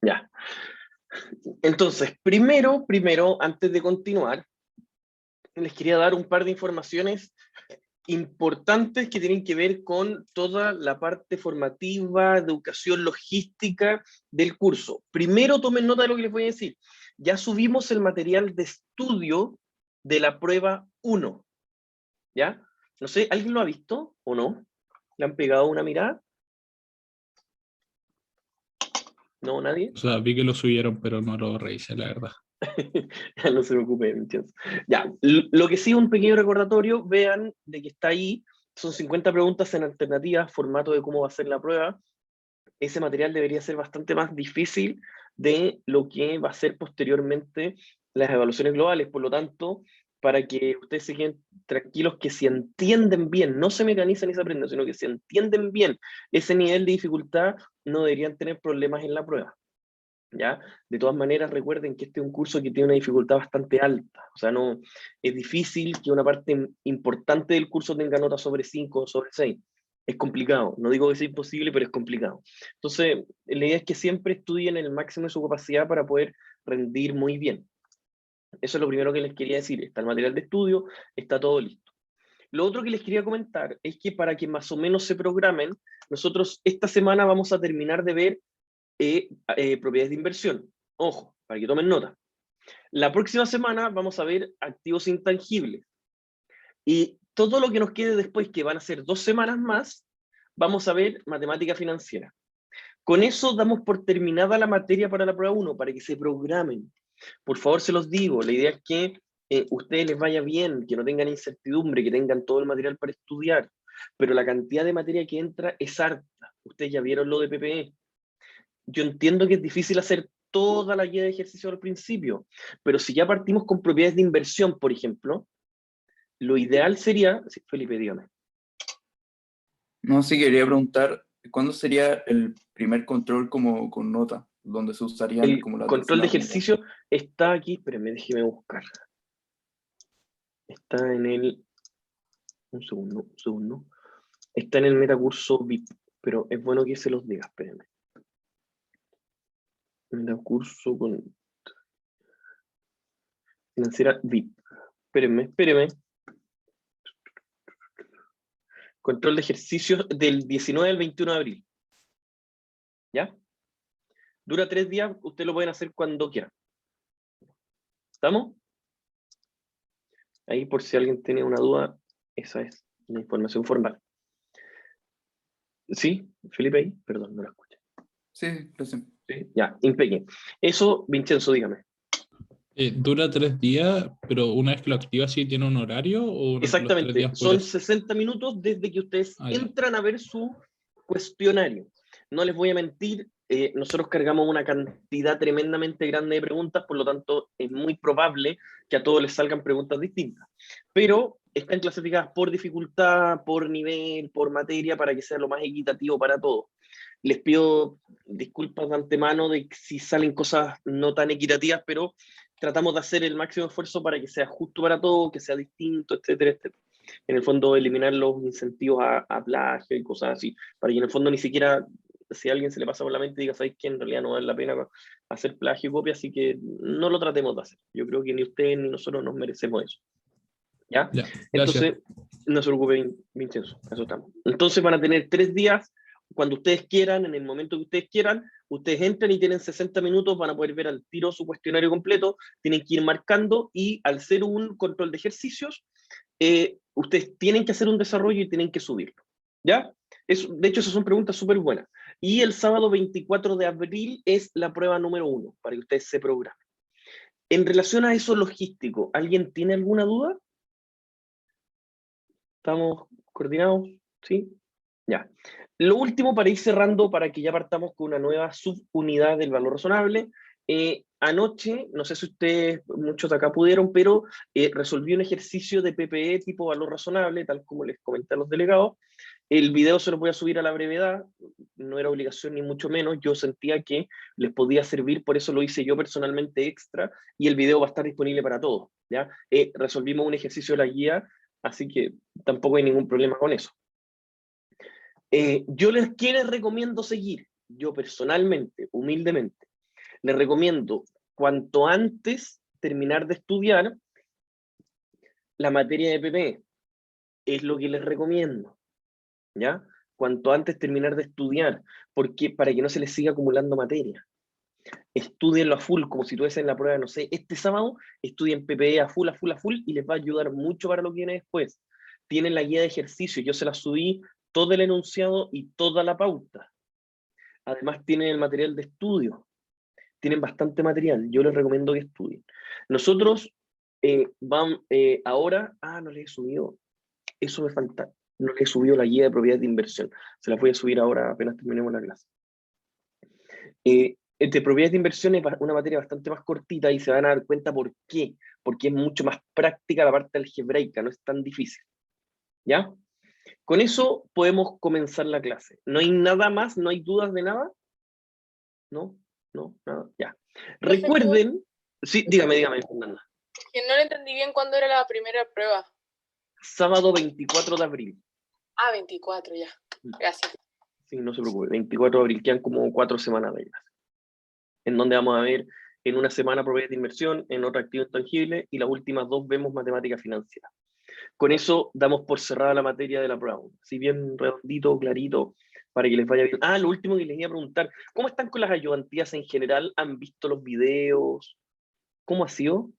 Ya. Entonces, primero, antes de continuar, les quería dar un par de informaciones importantes que tienen que ver con toda la parte formativa, de educación logística del curso. Primero, tomen nota de lo que les voy a decir. Ya subimos el material de estudio de la prueba 1. ¿Ya? No sé, ¿alguien lo ha visto o no? ¿Le han pegado una mirada? ¿No, nadie? O sea, vi que lo subieron, pero no lo revisé, la verdad. No se preocupe, entonces. Ya, lo que sí, un pequeño recordatorio, vean de que está ahí, son 50 preguntas en alternativas, formato de cómo va a ser la prueba. Ese material debería ser bastante más difícil de lo que va a ser posteriormente las evaluaciones globales, por lo tanto, para que ustedes se queden tranquilos que si entienden bien, no se mecanizan y se aprenden, sino que si entienden bien ese nivel de dificultad, no deberían tener problemas en la prueba. ¿Ya? De todas maneras, recuerden que este es un curso que tiene una dificultad bastante alta. O sea, no, es difícil que una parte importante del curso tenga notas sobre 5 o sobre 6. Es complicado. No digo que sea imposible, pero es complicado. Entonces, la idea es que siempre estudien el máximo de su capacidad para poder rendir muy bien. Eso es lo primero que les quería decir. Está el material de estudio, está todo listo. Lo otro que les quería comentar es que para que más o menos se programen, nosotros esta semana vamos a terminar de ver propiedades de inversión. Ojo, para que tomen nota. La próxima semana vamos a ver activos intangibles. Y todo lo que nos quede después, que van a ser 2 semanas más, vamos a ver matemática financiera. Con eso damos por terminada la materia para la prueba 1, para que se programen. Por favor, se los digo, la idea es que ustedes les vaya bien, que no tengan incertidumbre, que tengan todo el material para estudiar. Pero la cantidad de materia que entra es harta. Ustedes ya vieron lo de PPE. Yo entiendo que es difícil hacer toda la guía de ejercicio al principio, pero si ya partimos con propiedades de inversión, por ejemplo, lo ideal sería, sí, Felipe, dígame. No, sí quería preguntar, ¿cuándo sería el primer control como con nota, donde se usarían El como las control de décimas unidades? ejercicio está aquí, espérenme, déjeme buscar. Está en el, un segundo. Está en el metacurso VIP, pero es bueno que se los diga, espérenme. Metacurso con financiera VIP. Espérenme. Control de ejercicios del 19 al 21 de abril. ¿Ya? Dura 3 días, ustedes lo pueden hacer cuando quieran. ¿Estamos? Ahí por si alguien tiene una duda, esa es la información formal. ¿Sí? Felipe ahí, perdón, no lo escuché. Sí, lo sé. ¿Sí? Ya, impecable. Eso, Vincenzo, dígame. ¿Dura 3 días, pero una vez que lo activas sí tiene un horario o durante los 3 Exactamente, días son puedes...? 60 minutos desde que ustedes Ah, ya. entran a ver su cuestionario. No les voy a mentir, nosotros cargamos una cantidad tremendamente grande de preguntas, por lo tanto es muy probable que a todos les salgan preguntas distintas. Pero están clasificadas por dificultad, por nivel, por materia, para que sea lo más equitativo para todos. Les pido disculpas de antemano de si salen cosas no tan equitativas, pero tratamos de hacer el máximo esfuerzo para que sea justo para todos, que sea distinto, etcétera, etcétera. En el fondo, eliminar los incentivos a plagio y cosas así, para que en el fondo ni siquiera, si a alguien se le pasa por la mente, diga, ¿sabes qué? En realidad no vale la pena hacer plagio y copia, así que no lo tratemos de hacer. Yo creo que ni ustedes ni nosotros nos merecemos eso. ¿Ya? Ya, gracias. Entonces, no se preocupen, Vincenzo, eso estamos. Entonces van a tener 3 días, cuando ustedes quieran, en el momento que ustedes quieran, ustedes entran y tienen 60 minutos, van a poder ver al tiro su cuestionario completo, tienen que ir marcando y al ser un control de ejercicios, ustedes tienen que hacer un desarrollo y tienen que subirlo. ¿Ya? De hecho, esas son preguntas súper buenas. Y el sábado 24 de abril es la prueba número 1, para que ustedes se programen. En relación a eso logístico, ¿alguien tiene alguna duda? ¿Estamos coordinados? ¿Sí? Ya. Lo último para ir cerrando, para que ya partamos con una nueva subunidad del valor razonable. Anoche, no sé si ustedes, muchos de acá pudieron, pero resolví un ejercicio de PPE tipo valor razonable, tal como les comenté a los delegados. El video se lo voy a subir a la brevedad, no era obligación ni mucho menos, yo sentía que les podía servir, por eso lo hice yo personalmente extra, y el video va a estar disponible para todos, ¿ya? Resolvimos un ejercicio de la guía, así que tampoco hay ningún problema con eso. ¿Quiénes recomiendo seguir? Yo personalmente, humildemente, Les recomiendo cuanto antes terminar de estudiar la materia de PP. Es lo que les recomiendo, ¿ya? Cuanto antes terminar de estudiar, porque para que no se les siga acumulando materia. Estudienlo a full, como si tuviesen la prueba, no sé, este sábado, estudien PPE a full, a full, a full, y les va a ayudar mucho para lo que viene después. Tienen la guía de ejercicio, yo se la subí todo el enunciado y toda la pauta. Además tienen el material de estudio, tienen bastante material, yo les recomiendo que estudien. Nosotros ahora, no les he subido, eso me falta, no les he subido la guía de propiedades de inversión, se la voy a subir ahora apenas terminemos la clase. Entre propiedades de inversión es una materia bastante más cortita y se van a dar cuenta por qué, porque es mucho más práctica la parte algebraica, no es tan difícil, ¿ya? Con eso podemos comenzar la clase. ¿No hay nada más? ¿No hay dudas de nada? No, nada, ya. Recuerden, sí, dígame, Fernanda. Que no le entendí bien cuándo era la primera prueba. Sábado 24 de abril. 24, ya. Gracias. Sí, no se preocupe, 24 de abril, quedan como 4 semanas de clase. En donde vamos a ver en una semana propiedades de inversión, en otra activo intangible, y las últimas 2 vemos matemática financiera. Con eso damos por cerrada la materia de la prueba. Si bien redondito, clarito, para que les vaya bien. Lo último que les iba a preguntar, ¿cómo están con las ayudantías en general? ¿Han visto los videos? ¿Cómo ha sido?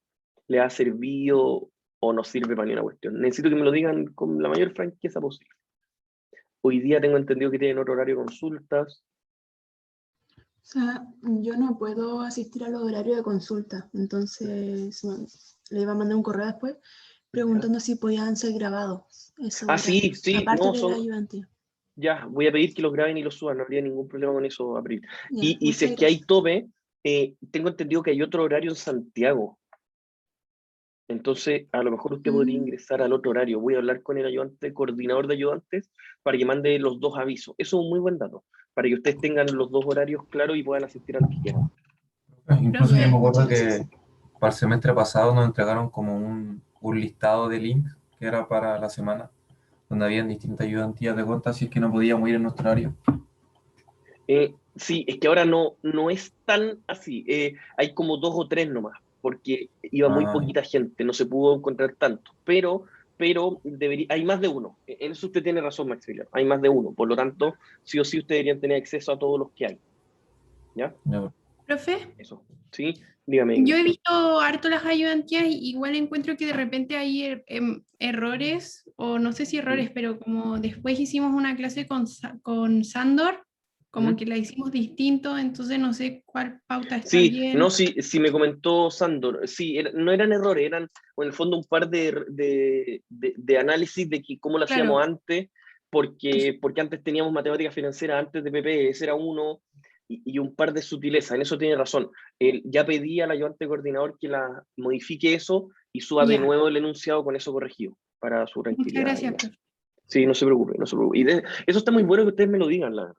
¿Les ha servido o no sirve para ni una cuestión? Necesito que me lo digan con la mayor franqueza posible. Hoy día tengo entendido que tienen otro horario de consultas. O sea, yo no puedo asistir a los horarios de consulta, entonces le iba a mandar un correo después preguntando si podían ser grabados. Sí, aparte no, de la ayudantía. Ya, voy a pedir que los graben y los suban, no habría ningún problema con eso, April. Ya, Y si es que hay tope, tengo entendido que hay otro horario en Santiago. Entonces, a lo mejor usted podría ingresar al otro horario. Voy a hablar con el ayudante, coordinador de ayudantes, para que mande los 2 avisos. Eso es un muy buen dato, para que ustedes tengan los 2 horarios claros y puedan asistir al que quieran. Incluso yo me acuerdo que para el semestre pasado nos entregaron como un listado de links que era para la semana, donde habían distintas ayudantías de cuenta, así es que no podíamos ir en nuestro horario. Sí, es que ahora no es tan así. Hay como 2 o 3 nomás, porque iba muy poquita gente, no se pudo encontrar tanto. Pero hay más de uno. En eso usted tiene razón, Maximiliano. Hay más de uno. Por lo tanto, sí o sí ustedes deberían tener acceso a todos los que hay. ¿Ya? Profe, Eso. Sí, dígame. yo he visto harto las ayudantías y igual encuentro que de repente hay errores, o no sé si errores, pero como después hicimos una clase con Sandor, como que la hicimos distinto, entonces no sé cuál pauta está bien. No, sí, me comentó Sandor, sí, no eran errores, eran en el fondo un par de análisis de cómo lo hacíamos antes, porque antes teníamos matemática financiera antes de PP, ese era uno, y un par de sutilezas, en eso tiene razón. Él ya pedía al ayudante coordinador que la modifique eso y suba de nuevo el enunciado con eso corregido, para su tranquilidad. Muchas gracias, profe. Sí, no se preocupe, no se preocupe. Y eso está muy bueno que ustedes me lo digan, la verdad.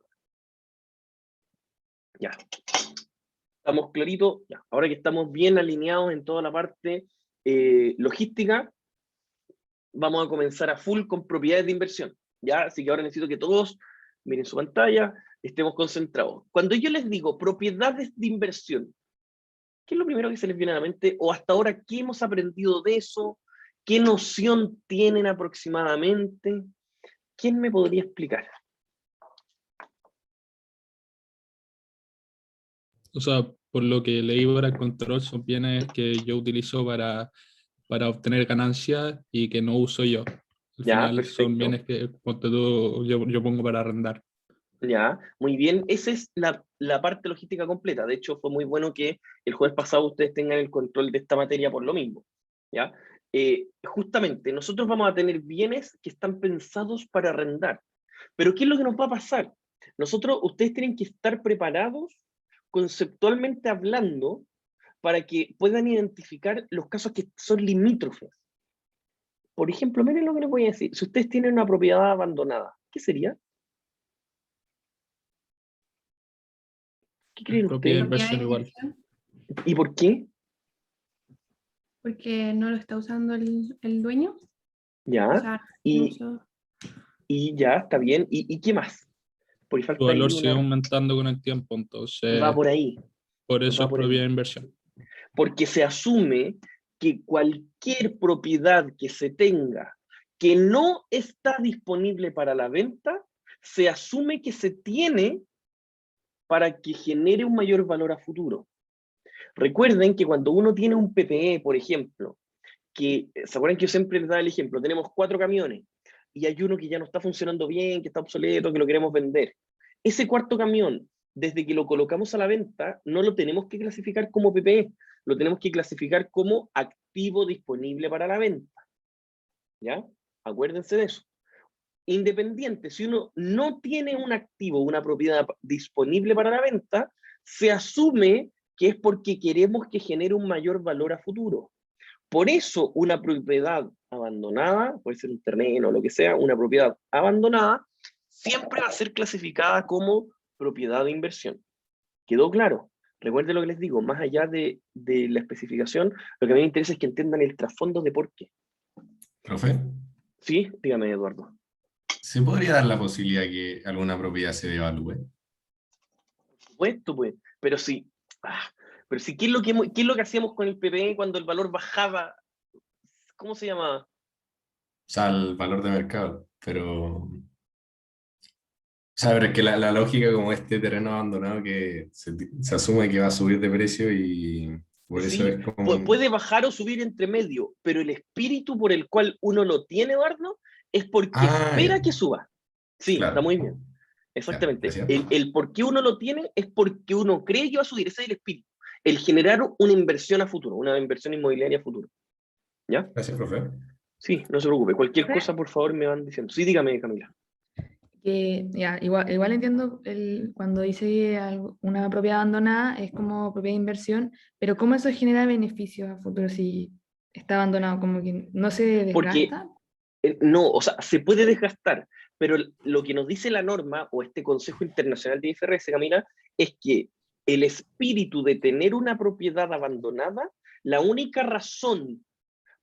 Ya. Estamos claritos, ya. Ahora que estamos bien alineados en toda la parte logística, vamos a comenzar a full con propiedades de inversión, ¿ya? Así que ahora necesito que todos miren su pantalla, estemos concentrados. Cuando yo les digo propiedades de inversión, ¿qué es lo primero que se les viene a la mente? O hasta ahora, ¿qué hemos aprendido de eso? ¿Qué noción tienen aproximadamente? ¿Quién me podría explicar? O sea, por lo que leí para el control, son bienes que yo utilizo para obtener ganancias y que no uso yo. Al final perfecto. son bienes que yo pongo para arrendar. Ya, muy bien. Esa es la parte logística completa. De hecho, fue muy bueno que el jueves pasado ustedes tengan el control de esta materia por lo mismo. ¿Ya? Justamente, nosotros vamos a tener bienes que están pensados para arrendar. Pero ¿qué es lo que nos va a pasar? Ustedes tienen que estar preparados conceptualmente hablando para que puedan identificar los casos que son limítrofes. Por ejemplo, miren lo que les voy a decir. Si ustedes tienen una propiedad abandonada, ¿qué sería? ¿Qué creen Propiedad de ustedes? inversión igual. ¿Y por qué? Porque no lo está usando el dueño. Ya, O sea, y ya, está bien. ¿Y qué más? Porque falta Su valor ahí sigue aumentando con el tiempo, entonces... Va por ahí. Por eso Va es por propiedad ahí. de inversión. Porque se asume que cualquier propiedad que se tenga que no está disponible para la venta, se asume que se tiene para que genere un mayor valor a futuro. Recuerden que cuando uno tiene un PPE, por ejemplo, que, ¿se acuerdan que yo siempre les daba el ejemplo? Tenemos 4 camiones y hay uno que ya no está funcionando bien, que está obsoleto, que lo queremos vender. Ese cuarto camión, desde que lo colocamos a la venta, no lo tenemos que clasificar como PPE, lo tenemos que clasificar como activo disponible para la venta. ¿Ya? Acuérdense de eso. Independiente, si uno no tiene un activo, una propiedad disponible para la venta, se asume que es porque queremos que genere un mayor valor a futuro. Por eso una propiedad abandonada, puede ser un terreno o lo que sea, una propiedad abandonada, siempre va a ser clasificada como propiedad de inversión. ¿Quedó claro? Recuerden lo que les digo, más allá de la especificación, lo que a mí me interesa es que entiendan el trasfondo de por qué. Profe, Sí, dígame, Eduardo. ¿se podría dar la posibilidad que alguna propiedad se devalúe? Por supuesto, pues, pero sí, pero sí, ¿qué es lo que hacíamos con el PPE cuando el valor bajaba? ¿Cómo se llamaba? O sea, el valor de mercado, pero... O sea, pero es que la lógica como este terreno abandonado que se asume que va a subir de precio y por eso Sí, es como... puede bajar o subir entre medio, pero el espíritu por el cual uno lo tiene, Eduardo, es porque Ah, ya, espera que suba. Sí, está claro, muy bien. ya, Exactamente. gracias. El por qué uno lo tiene es porque uno cree que va a subir. Ese es el espíritu. El generar una inversión a futuro, una inversión inmobiliaria a futuro. ¿Ya? Gracias, profe. Sí, no se preocupe. Cualquier Profe. cosa, por favor, me van diciendo. Sí, dígame, Camila. Que ya, igual entiendo cuando dice una propiedad abandonada es como propiedad de inversión, pero ¿cómo eso genera beneficios a futuro si está abandonado? Como que no se Porque desgasta. no, o sea, se puede desgastar, pero lo que nos dice la norma o este Consejo Internacional de IFRS, Camila, es que el espíritu de tener una propiedad abandonada, la única razón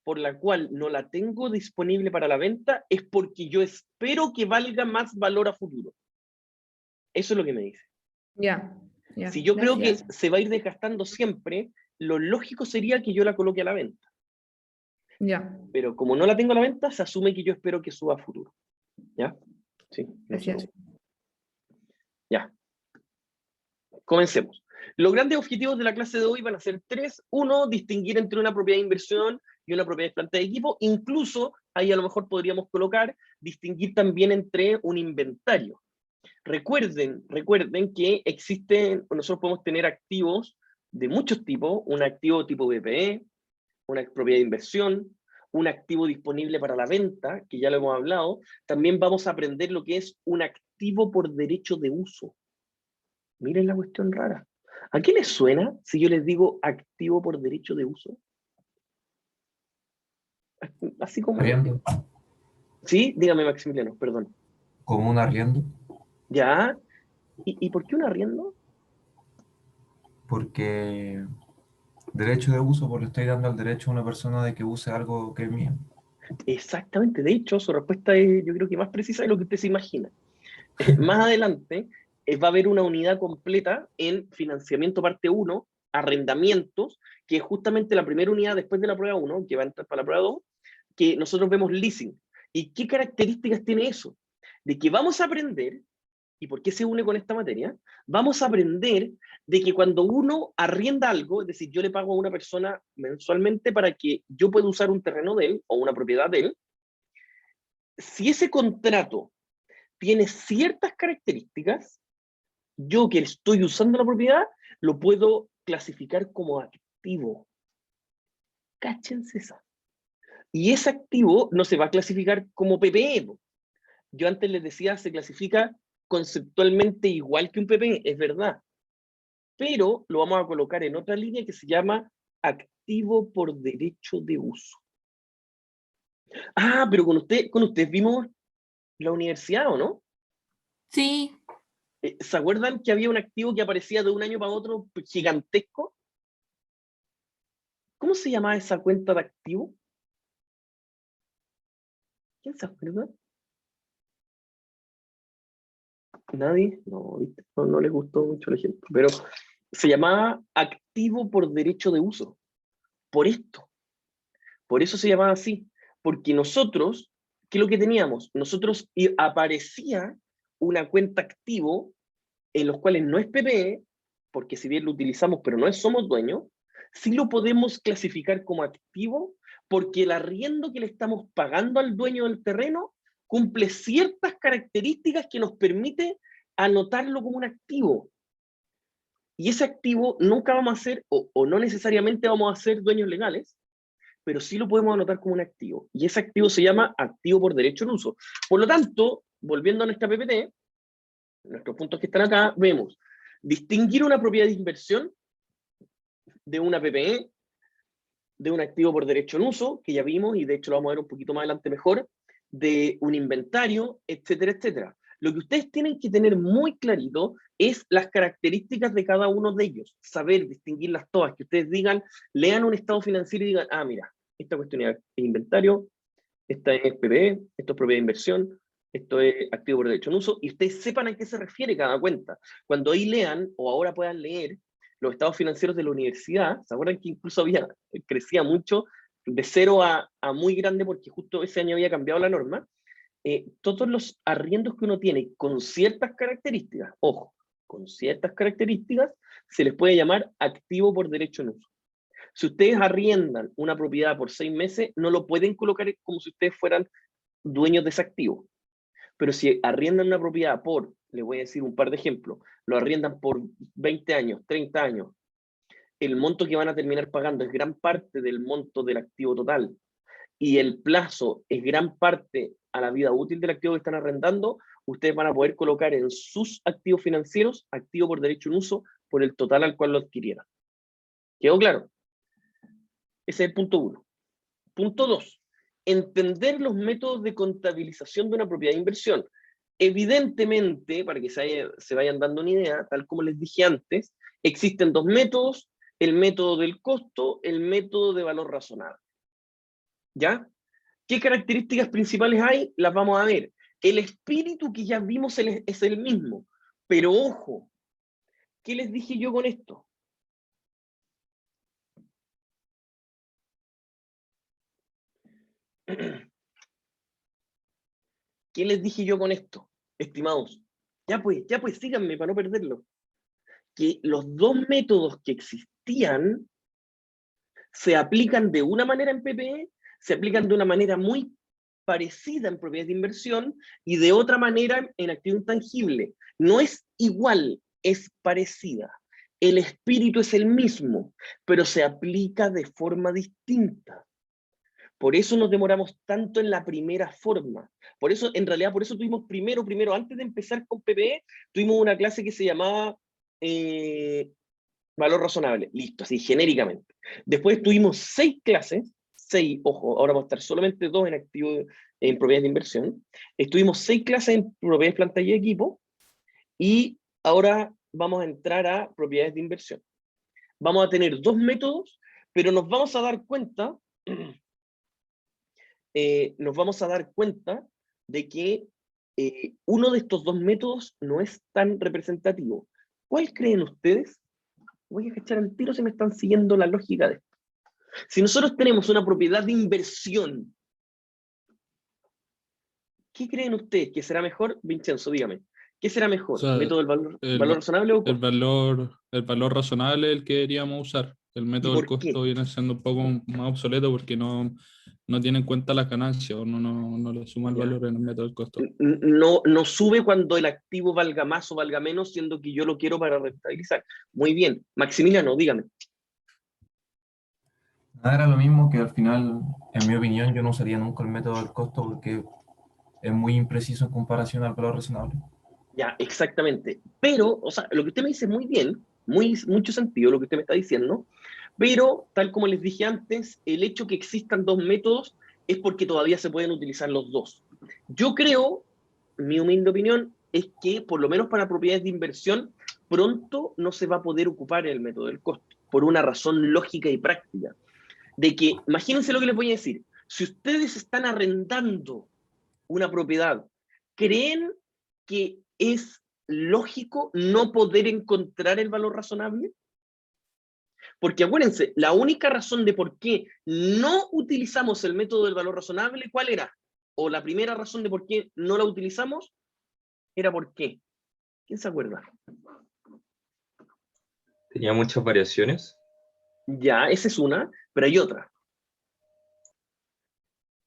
por la cual no la tengo disponible para la venta es porque yo espero que valga más valor a futuro. Eso es lo que me dice. Ya, ya, Si yo creo que gracias. se va a ir desgastando siempre, lo lógico sería que yo la coloque a la venta. Ya, Pero como no la tengo a la venta, se asume que yo espero que suba a futuro. ¿Ya? Sí, no se gracias. preocupe. Ya. Comencemos. Los grandes objetivos de la clase de hoy van a ser 3. 1, distinguir entre una propiedad de inversión y una propiedad de planta de equipo. Incluso, ahí a lo mejor podríamos colocar, distinguir también entre un inventario. Recuerden que existen, nosotros podemos tener activos de muchos tipos, un activo tipo BPE, una propiedad de inversión, un activo disponible para la venta, que ya lo hemos hablado. También vamos a aprender lo que es un activo por derecho de uso. Miren la cuestión rara. ¿A qué les suena si yo les digo activo por derecho de uso? Así como... Arriendo, Sí, dígame, Maximiliano, perdón. como un arriendo, ¿Ya? ¿Y por qué un arriendo? porque derecho de uso, porque le estoy dando el derecho a una persona de que use algo que es mío. Exactamente, de hecho, su respuesta es, yo creo que más precisa de lo que usted se imagina. Más adelante va a haber una unidad completa en financiamiento parte 1, arrendamientos, que es justamente la primera unidad después de la prueba 1, que va a entrar para la prueba 2, que nosotros vemos leasing. ¿Y qué características tiene eso? De que vamos a aprender, ¿y por qué se une con esta materia? Vamos a aprender de que cuando uno arrienda algo, es decir, yo le pago a una persona mensualmente para que yo pueda usar un terreno de él o una propiedad de él, si ese contrato tiene ciertas características, yo que estoy usando la propiedad, lo puedo clasificar como activo. Cáchense esa. Y ese activo no se va a clasificar como PPE. Yo antes les decía, se clasifica conceptualmente igual que un PPE, es verdad. Pero lo vamos a colocar en otra línea que se llama activo por derecho de uso. Ah, pero con usted vimos la universidad, ¿o no? Sí, ¿Se acuerdan que había un activo que aparecía de un año para otro gigantesco? ¿Cómo se llamaba esa cuenta de activo? ¿Quién se acuerda? ¿Nadie? No, ¿viste? No les gustó mucho el ejemplo. Pero se llamaba activo por derecho de uso. Por esto. Por eso se llamaba así. Porque nosotros, ¿qué es lo que teníamos? Nosotros aparecía una cuenta activo en los cuales no es PPE, porque si bien lo utilizamos pero no somos dueños, sí lo podemos clasificar como activo porque el arriendo que le estamos pagando al dueño del terreno cumple ciertas características que nos permite anotarlo como un activo. Y ese activo nunca vamos a ser, o no necesariamente vamos a ser dueños legales, pero sí lo podemos anotar como un activo. Y ese activo se llama activo por derecho en uso. Por lo tanto, volviendo a nuestra PPT, nuestros puntos que están acá, vemos distinguir una propiedad de inversión de una PPE, de un activo por derecho en uso, que ya vimos, y de hecho lo vamos a ver un poquito más adelante mejor, de un inventario, etcétera, etcétera. Lo que ustedes tienen que tener muy clarito es las características de cada uno de ellos, saber distinguirlas todas, que ustedes digan, lean un estado financiero y digan, ah, mira, esta cuestión es inventario, esta es PPE, esto es propiedad de inversión, esto es activo por derecho en uso, y ustedes sepan a qué se refiere cada cuenta. Cuando ahí lean, o ahora puedan leer, los estados financieros de la universidad, ¿se acuerdan que incluso crecía mucho de 0 a muy grande porque justo ese año había cambiado la norma? Todos los arriendos que uno tiene con ciertas características, ojo, con ciertas características, se les puede llamar activo por derecho en uso. Si ustedes arriendan una propiedad por 6 meses, no lo pueden colocar como si ustedes fueran dueños de ese activo. Pero si arriendan una propiedad por, les voy a decir un par de ejemplos, lo arriendan por 20 años, 30 años, el monto que van a terminar pagando es gran parte del monto del activo total, y el plazo es gran parte a la vida útil del activo que están arrendando, ustedes van a poder colocar en sus activos financieros, activo por derecho en uso, por el total al cual lo adquirieran. ¿Quedó claro? Ese es el punto 1. Punto 2. Entender los métodos de contabilización de una propiedad de inversión. Evidentemente, para que se vayan dando una idea, tal como les dije antes, existen 2 métodos, el método del costo, el método de valor razonable. ¿Ya? ¿Qué características principales hay? Las vamos a ver. El espíritu que ya vimos es el mismo, pero ojo, ¿qué les dije yo con esto? ¿Qué les dije yo con esto, estimados? Ya pues, síganme para no perderlo. Que los 2 métodos que existían se aplican de una manera en PPE, se aplican de una manera muy parecida en propiedades de inversión y de otra manera en activo intangible. No es igual, es parecida. El espíritu es el mismo, pero se aplica de forma distinta. Por eso nos demoramos tanto en la primera forma. Por eso, en realidad, por eso tuvimos primero, antes de empezar con PPE, tuvimos una clase que se llamaba valor razonable. Listo, así genéricamente. Después tuvimos 6 clases, 6, ojo, ahora vamos a estar solamente 2 en activo, en propiedades de inversión. Estuvimos 6 clases en propiedades, planta y equipo, y ahora vamos a entrar a propiedades de inversión. Vamos a tener 2 métodos, pero nos vamos a dar cuenta de que uno de estos 2 métodos no es tan representativo. ¿Cuál creen ustedes? Voy a cachar al tiro si me están siguiendo la lógica de esto. Si nosotros tenemos una propiedad de inversión, ¿qué creen ustedes que será mejor? Vincenzo, dígame. ¿Qué será mejor? O sea, ¿Método del valor razonable o costo? el valor razonable es el que deberíamos usar. El método del por qué? costo viene siendo un poco más obsoleto porque no tiene en cuenta las ganancias o no le suma el Ya. valor en el método del costo. No sube cuando el activo valga más o valga menos, siendo que yo lo quiero para rentabilizar. Muy bien. Maximiliano, dígame. Nada, era lo mismo que al final, en mi opinión, yo no usaría nunca el método del costo porque es muy impreciso en comparación al valor razonable. Ya, exactamente. Pero, o sea, lo que usted me dice muy bien, mucho sentido lo que usted me está diciendo, pero, tal como les dije antes, el hecho que existan 2 métodos es porque todavía se pueden utilizar los 2. Yo creo, mi humilde opinión, es que, por lo menos para propiedades de inversión, pronto no se va a poder ocupar el método del costo, por una razón lógica y práctica. De que, imagínense lo que les voy a decir, si ustedes están arrendando una propiedad, ¿creen que es lógico no poder encontrar el valor razonable? Porque acuérdense, la única razón de por qué no utilizamos el método del valor razonable, ¿cuál era? O la primera razón de por qué no la utilizamos, era por qué. ¿Quién se acuerda? Tenía muchas variaciones. Ya, esa es una, pero hay otra.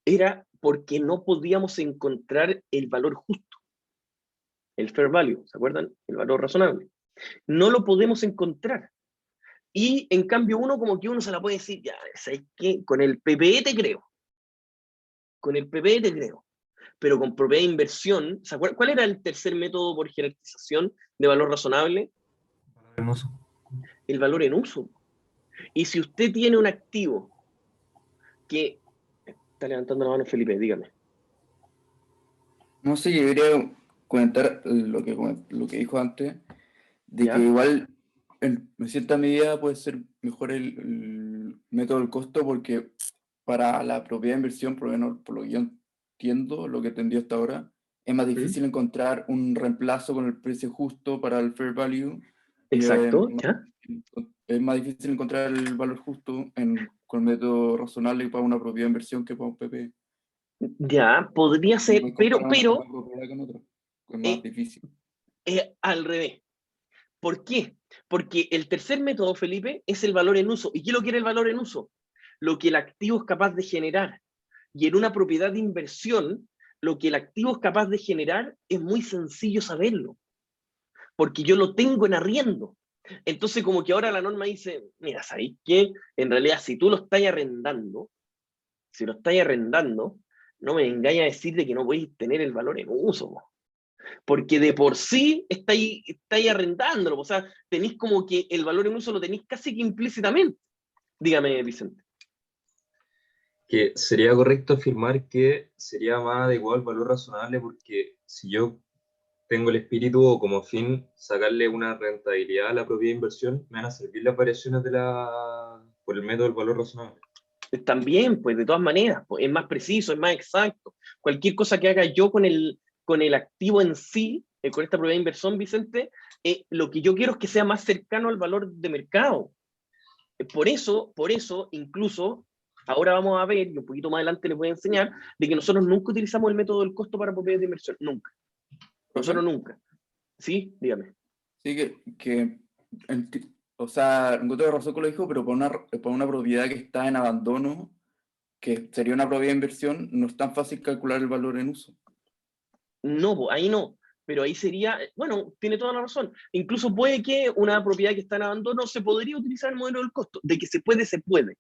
Era porque no podíamos encontrar el valor justo. El fair value, ¿se acuerdan? El valor razonable. No lo podemos encontrar. Y en cambio como que uno se la puede decir, ya, ¿sabes qué? Con el PPE te creo. Con el PPE te creo. Pero con propiedad de inversión, ¿se acuerdan? ¿Cuál era el tercer método por jerarquización de valor razonable? En uso. El valor en uso. Y si usted tiene un activo que... Está levantando la mano Felipe, dígame. No sé, yo quería comentar lo que dijo antes, de ¿Ya? que igual en cierta medida puede ser mejor el método del costo, porque para la propiedad de inversión, por lo que yo entiendo, lo que he entendido hasta ahora, es más difícil encontrar un reemplazo con el precio justo para el fair value. Exacto, ¿ya? Es más difícil encontrar el valor justo con el método razonable para una propiedad de inversión que para un PP. Ya, podría ser, No es pero comparar una propiedad con otra. Es más difícil. al revés. ¿Por qué? Porque el tercer método, Felipe, es el valor en uso. ¿Y qué es lo que era el valor en uso? Lo que el activo es capaz de generar. Y en una propiedad de inversión, lo que el activo es capaz de generar es muy sencillo saberlo. Porque yo lo tengo en arriendo. Entonces, como que ahora la norma dice, mira, ¿sabéis qué? En realidad, si tú lo estás arrendando, no me vengáis a decir de que no podéis tener el valor en uso. Porque de por sí estáis arrendándolo. O sea, tenéis como que el valor en uso lo tenéis casi que implícitamente. Dígame, Vicente. Que sería correcto afirmar que sería más adecuado el valor razonable, porque si yo tengo el espíritu o como fin sacarle una rentabilidad a la propia inversión, me van a servir las variaciones por el método del valor razonable. También, pues de todas maneras, pues, es más preciso, es más exacto. Cualquier cosa que haga yo con el activo en sí, con esta propiedad de inversión, Vicente, lo que yo quiero es que sea más cercano al valor de mercado. Por eso, incluso, ahora vamos a ver, y un poquito más adelante les voy a enseñar, de que nosotros nunca utilizamos el método del costo para propiedades de inversión. Nunca. Nosotros nunca. ¿Sí? Dígame. Sí, o sea, encuentro razón con lo que dijo, pero por una propiedad que está en abandono, que sería una propiedad de inversión, no es tan fácil calcular el valor en uso. No, pues, ahí no. Pero ahí sería, bueno, tiene toda la razón. Incluso puede que una propiedad que está en abandono se podría utilizar el modelo del costo. De que se puede, se puede.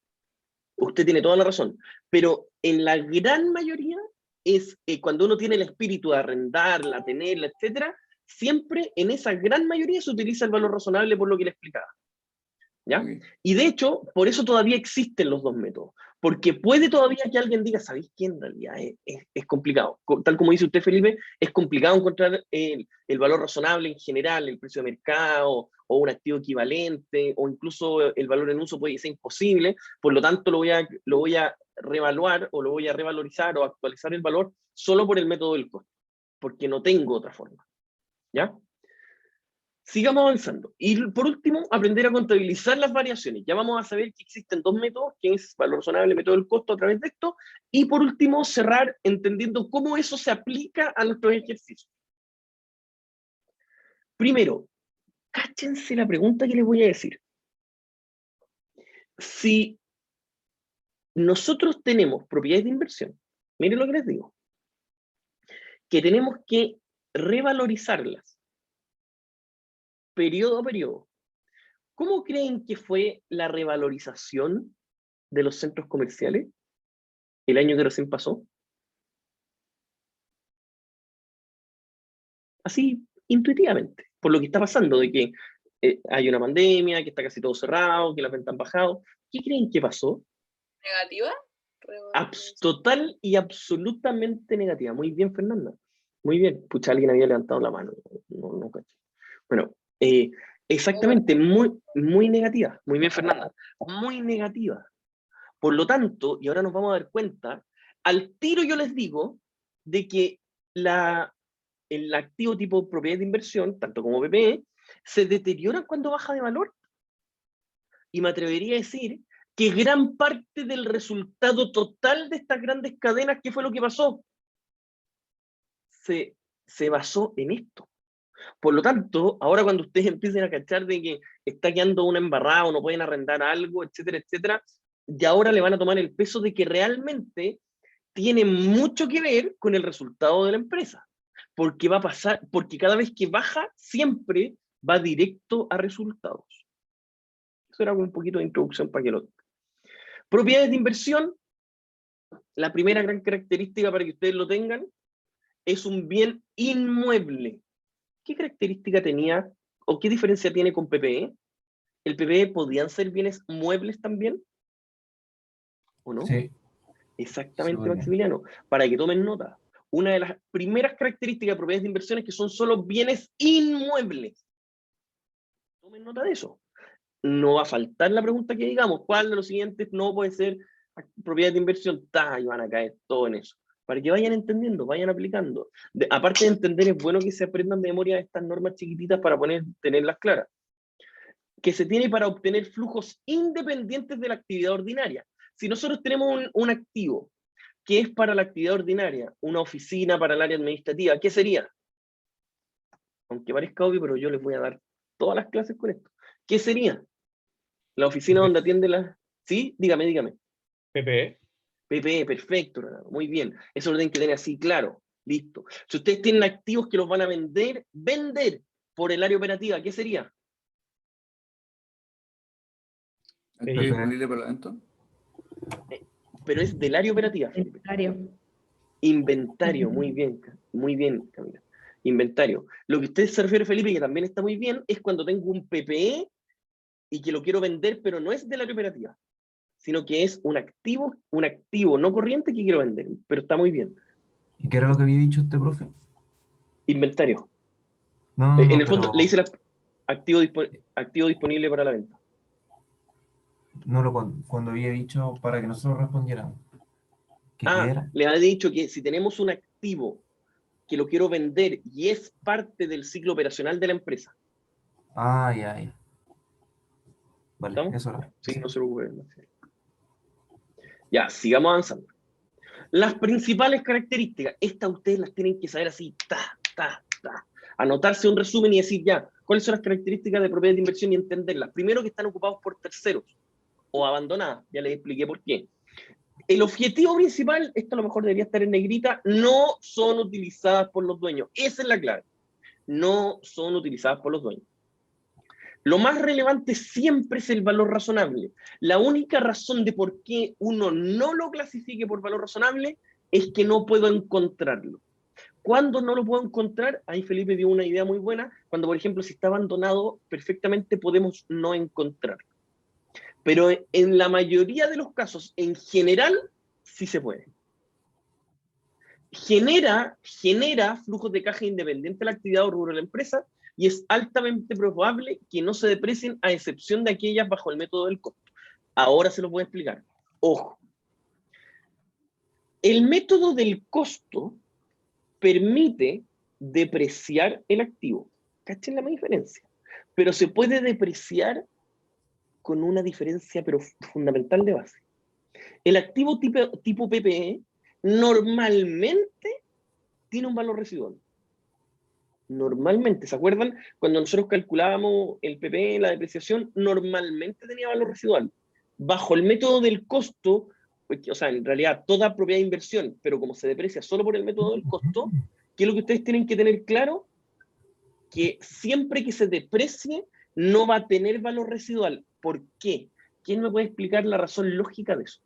Usted tiene toda la razón. Pero en la gran mayoría es cuando uno tiene el espíritu de arrendarla, tenerla, etcétera, siempre en esa gran mayoría se utiliza el valor razonable por lo que le explicaba. ¿Ya? Okay. Y de hecho, por eso todavía existen los dos métodos. Porque puede todavía que alguien diga, ¿sabéis qué? En realidad es complicado. Tal como dice usted, Felipe, es complicado encontrar el valor razonable en general, el precio de mercado, o un activo equivalente, o incluso el valor en uso puede ser imposible. Por lo tanto, lo voy a reevaluar, o lo voy a revalorizar, o actualizar el valor solo por el método del costo. Porque no tengo otra forma. ¿Ya? Sigamos avanzando. Y por último, aprender a contabilizar las variaciones. Ya vamos a saber que existen dos métodos, que es valor razonable, método del costo a través de esto. Y por último, cerrar entendiendo cómo eso se aplica a nuestros ejercicios. Primero, cáchense la pregunta que les voy a decir. Si nosotros tenemos propiedades de inversión, miren lo que les digo, que tenemos que revalorizarlas periodo a periodo, ¿cómo creen que fue la revalorización de los centros comerciales el año que recién pasó? Así, intuitivamente, por lo que está pasando, de que hay una pandemia, que está casi todo cerrado, que las ventas han bajado. ¿Qué creen que pasó? ¿Negativa? Total y absolutamente negativa. Muy bien, Fernanda. Muy bien. Pucha, alguien había levantado la mano. No caché. Bueno, exactamente, muy negativa. Muy bien, Fernanda. Muy negativa. Por lo tanto, y ahora nos vamos a dar cuenta, al tiro yo les digo de que el activo tipo propiedad de inversión, tanto como PPE, se deteriora cuando baja de valor. y me atrevería a decir que gran parte del resultado total de estas grandes cadenas, ¿qué fue lo que pasó? Se basó en esto. Por lo tanto, ahora cuando ustedes empiecen a cachar de que está quedando una embarrada o no pueden arrendar algo, etcétera, etcétera, y ahora le van a tomar el peso de que realmente tiene mucho que ver con el resultado de la empresa. Porque va a pasar, porque cada vez que baja, siempre va directo a resultados. Eso era un poquito de introducción para que lo... Propiedades de inversión, la primera gran característica para que ustedes lo tengan, es un bien inmueble. ¿Qué característica tenía o qué diferencia tiene con PPE? ¿El PPE podían ser bienes muebles también? ¿O no? Sí. Exactamente, Sí, Maximiliano. Para que tomen nota. Una de las primeras características de propiedades de inversión es que son solo bienes inmuebles. Tomen nota de eso. No va a faltar la pregunta que digamos, ¿cuál de los siguientes no puede ser propiedades de inversión? Y van a caer todo en eso. Para que vayan entendiendo, vayan aplicando. Aparte de entender, es bueno que se aprendan de memoria estas normas chiquititas para tenerlas claras. Que se tiene para obtener flujos independientes de la actividad ordinaria. Si nosotros tenemos un activo que es para la actividad ordinaria, una oficina para el área administrativa, ¿qué sería? Aunque parezca obvio, pero yo les voy a dar todas las clases con esto. ¿Qué sería? La oficina donde atiende la... ¿Sí? Dígame. PPE. PPE, perfecto, Renato, muy bien. Eso lo tienen que tener así, claro. Listo. Si ustedes tienen activos que los van a vender por el área operativa, ¿qué sería? ¿Activo disponible para la venta? Pero es del área operativa, Felipe. Inventario, muy bien, Camila. Inventario. Lo que usted se refiere, Felipe, que también está muy bien, es cuando tengo un PPE y que lo quiero vender, pero no es del área operativa, sino que es un activo no corriente que quiero vender, pero está muy bien. ¿Y qué era lo que había dicho este profe? Inventario. No, En el fondo, pero le dice activo disponible para la venta. cuando había dicho para que nosotros respondiéramos. ¿Qué era? Le ha dicho que si tenemos un activo que lo quiero vender y es parte del ciclo operacional de la empresa. Ya. Vale, ¿Estamos? eso era. Sí, no se preocupen. Ya, sigamos avanzando. Las principales características, estas ustedes las tienen que saber así, anotarse un resumen y decir ya, ¿cuáles son las características de propiedades de inversión y entenderlas? Primero, que están ocupados por terceros o abandonadas, ya les expliqué por qué. El objetivo principal, esto a lo mejor debería estar en negrita, no son utilizadas por los dueños. Esa es la clave. No son utilizadas por los dueños. Lo más relevante siempre es el valor razonable. La única razón de por qué uno no lo clasifique por valor razonable es que no puedo encontrarlo. ¿Cuándo no lo puedo encontrar? Ahí Felipe dio una idea muy buena. Cuando, por ejemplo, si está abandonado, perfectamente podemos no encontrarlo. Pero en la mayoría de los casos, en general, sí se puede. Genera flujos de caja independiente de la actividad o rubro de la empresa, y es altamente probable que no se deprecien a excepción de aquellas bajo el método del costo. Ahora se los voy a explicar. Ojo. El método del costo permite depreciar el activo. ¿Cachen la diferencia? Pero se puede depreciar con una diferencia pero fundamental de base. El activo tipo PPE normalmente tiene un valor residual. Normalmente, ¿se acuerdan? Cuando nosotros calculábamos el PPE, la depreciación, normalmente tenía valor residual. Bajo el método del costo, o sea, en realidad toda propiedad de inversión, pero como se deprecia solo por el método del costo, ¿qué es lo que ustedes tienen que tener claro? Que siempre que se deprecie, no va a tener valor residual. ¿Por qué? ¿Quién me puede explicar la razón lógica de eso?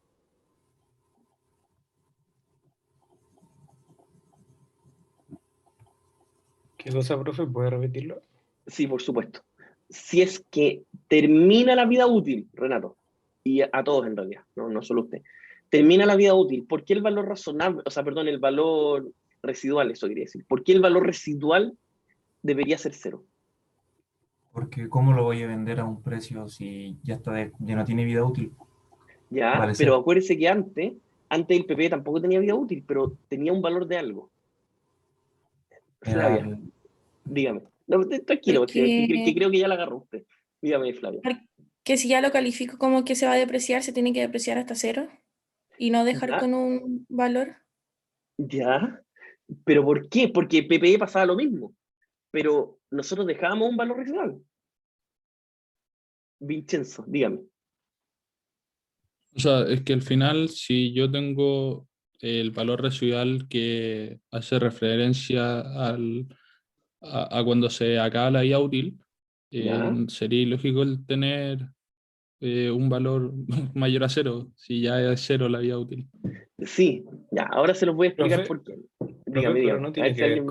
¿Qué cosa, profe? ¿Puede repetirlo? Sí, por supuesto. Si es que termina la vida útil, Renato, y a todos en realidad, no solo usted, termina la vida útil, ¿por qué el valor razonable, el valor residual, eso quería decir, ¿por qué el valor residual debería ser cero? Porque ¿cómo lo voy a vender a un precio si ya no tiene vida útil? Ya, Vale, pero sí. acuérdese que antes el PP tampoco tenía vida útil, pero tenía un valor de algo. Flavia, dígame. No, tranquilo, que creo que ya la agarró usted. Dígame, Flavia. que si ya lo califico como que se va a depreciar, se tiene que depreciar hasta 0 y no dejar ¿Ya? con un valor. ¿Ya? ¿Pero por qué? Porque PPE pasaba lo mismo, pero nosotros dejábamos un valor residual. Vincenzo, dígame. O sea, es que al final, si yo tengo el valor residual que hace referencia a cuando se acaba la vida útil, ¿Ya? sería ilógico el tener un valor mayor a 0, si ya es 0 la vida útil. Sí, ya, ahora se los voy a explicar Profe, por qué. profe, Dígame, pero dígame. no A tiene ver si que ver alguien...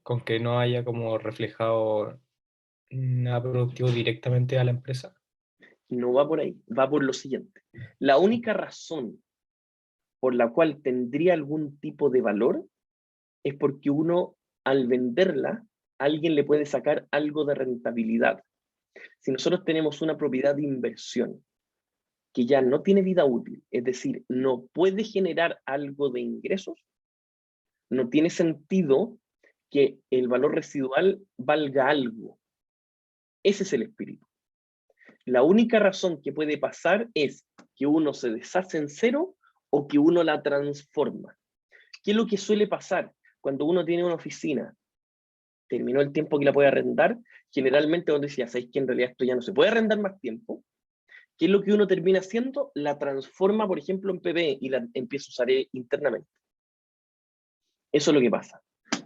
con que no haya como reflejado nada productivo directamente a la empresa. No va por ahí, va por lo siguiente. La única razón por la cual tendría algún tipo de valor es porque uno, al venderla, alguien le puede sacar algo de rentabilidad. Si nosotros tenemos una propiedad de inversión que ya no tiene vida útil, es decir, no puede generar algo de ingresos, no tiene sentido que el valor residual valga algo. Ese es el espíritu. La única razón que puede pasar es que uno se deshace en 0 o que uno la transforma. ¿Qué es lo que suele pasar cuando uno tiene una oficina? Terminó el tiempo que la puede arrendar, generalmente cuando decía, ¿sabéis que en realidad esto ya no se puede arrendar más tiempo? ¿Qué es lo que uno termina haciendo? La transforma, por ejemplo, en PPE y la empieza a usar internamente. Eso es lo que pasa.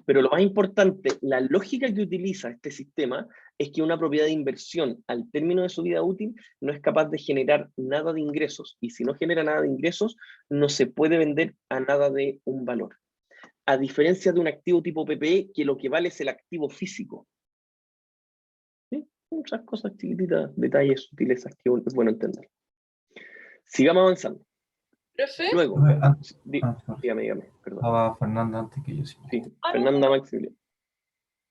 Pero lo más importante, la lógica que utiliza este sistema es que una propiedad de inversión al término de su vida útil no es capaz de generar nada de ingresos, y si no genera nada de ingresos, no se puede vender a nada de un valor. A diferencia de un activo tipo PPE, que lo que vale es el activo físico. ¿Sí? Muchas cosas chiquititas, detalles, sutilezas que es bueno entender. Sigamos avanzando. ¿Profe? Luego, dígame, perdón. Estaba Fernanda antes que yo. Sí. Sí, Fernanda Maximiliano.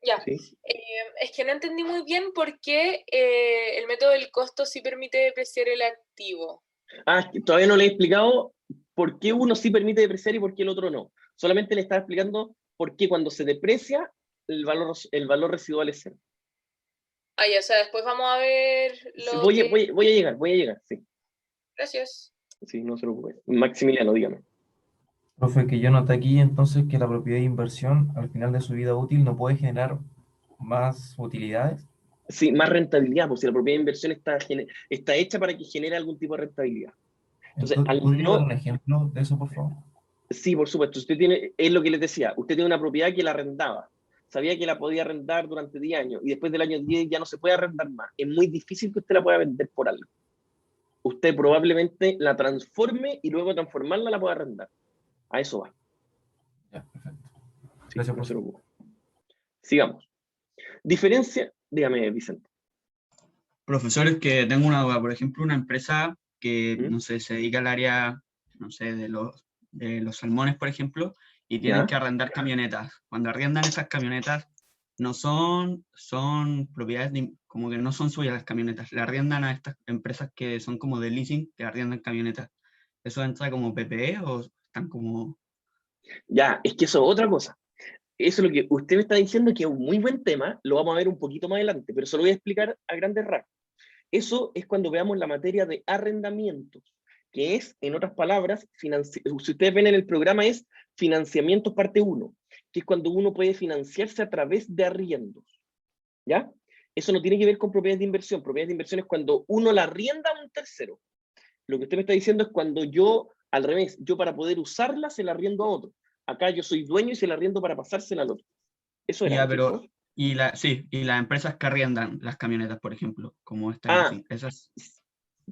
Ya. ¿Sí? Es que no entendí muy bien por qué el método del costo sí permite depreciar el activo. Ah, es que todavía no le he explicado por qué uno sí permite depreciar y por qué el otro no. Solamente le estaba explicando por qué cuando se deprecia el valor residual es 0. Ah, ya, o sea, después vamos a ver lo Voy que... a llegar, sí. Gracias. Sí, no se preocupe. Maximiliano, dígame. Profe, que yo noté aquí entonces que la propiedad de inversión al final de su vida útil no puede generar más utilidades. Sí, más rentabilidad, porque si la propiedad de inversión está hecha para que genere algún tipo de rentabilidad. Entonces, ¿Podría dar un ejemplo de eso, por favor? Sí, por supuesto. Usted tiene, es lo que les decía, usted tiene una propiedad que la arrendaba. Sabía que la podía arrendar durante 10 años y después del año 10 ya no se puede arrendar más. Es muy difícil que usted la pueda vender por algo. Usted probablemente la transforme y luego transformarla la pueda arrendar. A eso va. Ya, perfecto. Sí, Gracias, no se profe. preocupe. Sigamos. Diferencia, dígame, Vicente. Profesores, que tengo una duda. Por ejemplo, una empresa que, ¿Mm? no sé, se dedica al área, no sé, de los salmones, por ejemplo, y tienen ¿Ya? que arrendar camionetas. Cuando arriendan esas camionetas, no son propiedades, como que no son suyas las camionetas. Le arriendan a estas empresas que son como de leasing, que arriendan camionetas. ¿Eso entra como PPE o están como...? Ya, es que eso es otra cosa. Eso es lo que usted me está diciendo, que es un muy buen tema, lo vamos a ver un poquito más adelante, pero se lo voy a explicar a grandes rasgos. Eso es cuando veamos la materia de arrendamientos, que es, en otras palabras, si ustedes ven en el programa, es financiamientos parte 1, que es cuando uno puede financiarse a través de arriendos. ¿Ya? Eso no tiene que ver con propiedades de inversión. Propiedades de inversión es cuando uno la arrienda a un tercero. Lo que usted me está diciendo es cuando yo, al revés, yo para poder usarla se la arriendo a otro. Acá yo soy dueño y se la arriendo para pasársela al otro. Eso era, Ya, ¿cierto? y las empresas que arriendan las camionetas, por ejemplo, como esta, Ah, sí, esas...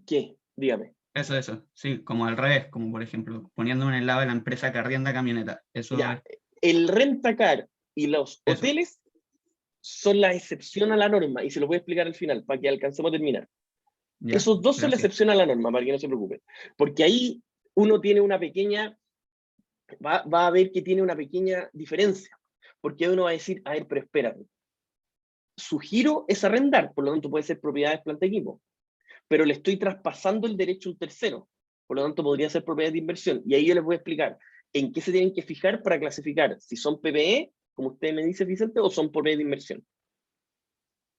¿qué? Dígame. Eso, sí, como al revés, como por ejemplo, poniéndome en el lado de la empresa que arrienda camioneta. Eso Ya, el rentacar y los Eso. hoteles son la excepción a la norma, y se lo voy a explicar al final, para que alcancemos a terminar. ya, Esos dos son la gracias. excepción a la norma, para que no se preocupe. Porque ahí uno tiene una pequeña, va a ver que tiene una pequeña diferencia. Porque uno va a decir, a ver, pero espérate. Su giro es arrendar, por lo tanto puede ser propiedades, planta, equipo. Pero le estoy traspasando el derecho a un tercero. Por lo tanto, podría ser propiedad de inversión. Y ahí yo les voy a explicar en qué se tienen que fijar para clasificar si son PPE, como usted me dice, Vicente, o son propiedad de inversión.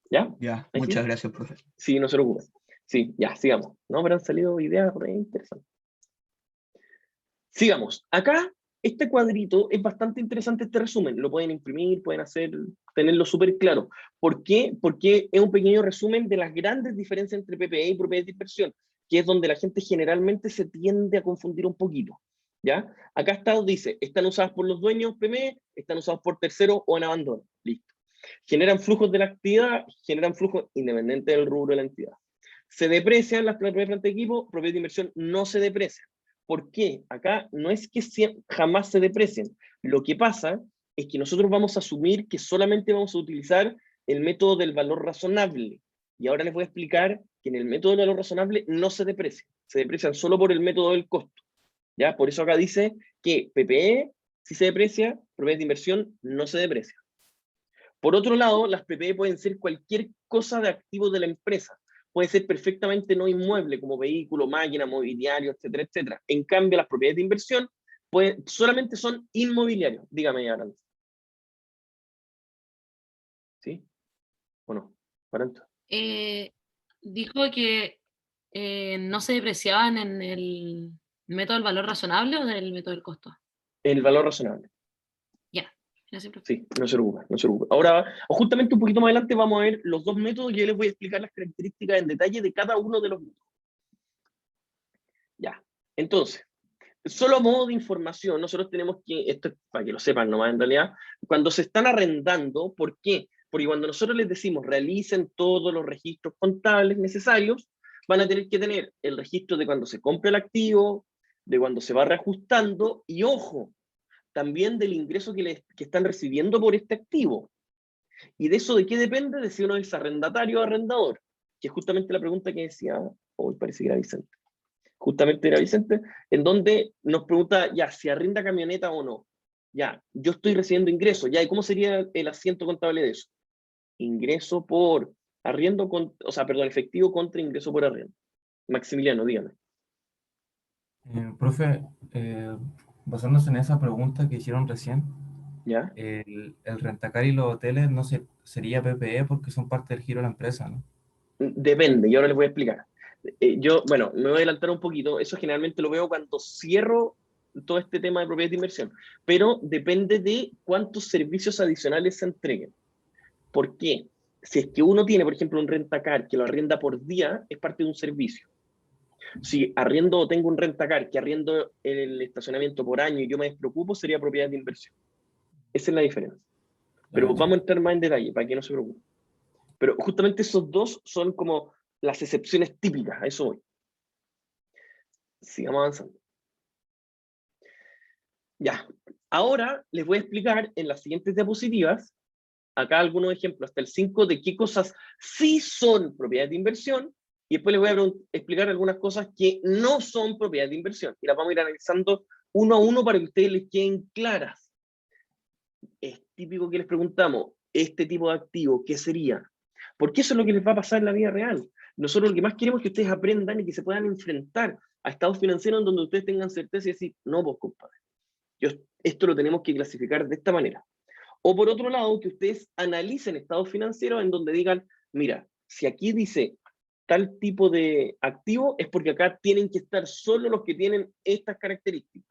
¿Ya? Ya, ¿Ahí muchas sí? gracias, profe. Sí, no se preocupen. Sí, ya, sigamos. No, pero han salido ideas re interesantes. Sigamos. Acá, este cuadrito es bastante interesante, este resumen. Lo pueden imprimir, pueden tenerlo súper claro. ¿Por qué? Porque es un pequeño resumen de las grandes diferencias entre PPE y propiedades de inversión, que es donde la gente generalmente se tiende a confundir un poquito. ¿Ya? Acá dice, están usadas por los dueños PPE, están usados por terceros o en abandono. Listo. Generan flujos de la actividad, generan flujos independientes del rubro de la entidad. Se deprecian las propiedades de planta de equipo, propiedades de inversión no se deprecian. ¿Por qué? Acá no es que jamás se deprecien. Lo que pasa es que nosotros vamos a asumir que solamente vamos a utilizar el método del valor razonable. Y ahora les voy a explicar que en el método del valor razonable no se deprecian. Se deprecian solo por el método del costo. ¿Ya? Por eso acá dice que PPE sí se deprecia, propiedades de inversión no se deprecia. Por otro lado, las PPE pueden ser cualquier cosa de activo de la empresa. Puede ser perfectamente no inmueble, como vehículo, máquina, mobiliario, etcétera, etcétera. En cambio, las propiedades de inversión solamente son inmobiliarios. Dígame, Aranza. ¿Sí? ¿O no? Aranza. Dijo que no se depreciaban en el método del valor razonable o del método del costo. El valor razonable. Ya, gracias, profe. Sí, no se preocupe, no se preocupe. Ahora, o justamente un poquito más adelante, vamos a ver los dos métodos y yo les voy a explicar las características en detalle de cada uno de los métodos. Ya, entonces, solo a modo de información, nosotros tenemos que, esto es para que lo sepan nomás en realidad, cuando se están arrendando, ¿por qué? Porque cuando nosotros les decimos realicen todos los registros contables necesarios, van a tener que tener el registro de cuando se compra el activo, de cuando se va reajustando, y ojo, también del ingreso que están recibiendo por este activo. ¿Y de eso de qué depende? De si uno es arrendatario o arrendador, que es justamente la pregunta que decía, hoy parece que era Vicente. Justamente era Vicente, en donde nos pregunta, ya, si arrenda camioneta o no. Ya, yo estoy recibiendo ingresos, ya, ¿y cómo sería el asiento contable de eso? Ingreso por arriendo, efectivo contra ingreso por arriendo. Maximiliano, dígame. Profe, basándose en esa pregunta que hicieron recién, ¿Ya? el rentacar y los hoteles no sería PPE porque son parte del giro de la empresa, ¿no? Depende, y ahora les voy a explicar. Bueno, me voy a adelantar un poquito, eso generalmente lo veo cuando cierro todo este tema de propiedades de inversión, pero depende de cuántos servicios adicionales se entreguen. ¿Por qué? Si es que uno tiene, por ejemplo, un rentacar que lo arrienda por día, es parte de un servicio. Si tengo un rentacar que arriendo el estacionamiento por año y yo me despreocupo, sería propiedad de inversión. Esa es la diferencia. Pero vamos a entrar más en detalle, para que no se preocupen. Pero justamente esos dos son como las excepciones típicas, a eso voy. Sigamos avanzando. Ya, ahora les voy a explicar en las siguientes diapositivas, acá algunos ejemplos, hasta el 5, de qué cosas sí son propiedades de inversión, y después les voy a explicar algunas cosas que no son propiedades de inversión, y las vamos a ir analizando uno a uno para que ustedes les queden claras. Es típico que les preguntamos, este tipo de activo, ¿qué sería? Porque eso es lo que les va a pasar en la vida real. Nosotros lo que más queremos es que ustedes aprendan y que se puedan enfrentar a estados financieros en donde ustedes tengan certeza y decir, no, pues compadre, esto lo tenemos que clasificar de esta manera. O por otro lado, que ustedes analicen estados financieros en donde digan, mira, si aquí dice tal tipo de activo, es porque acá tienen que estar solo los que tienen estas características.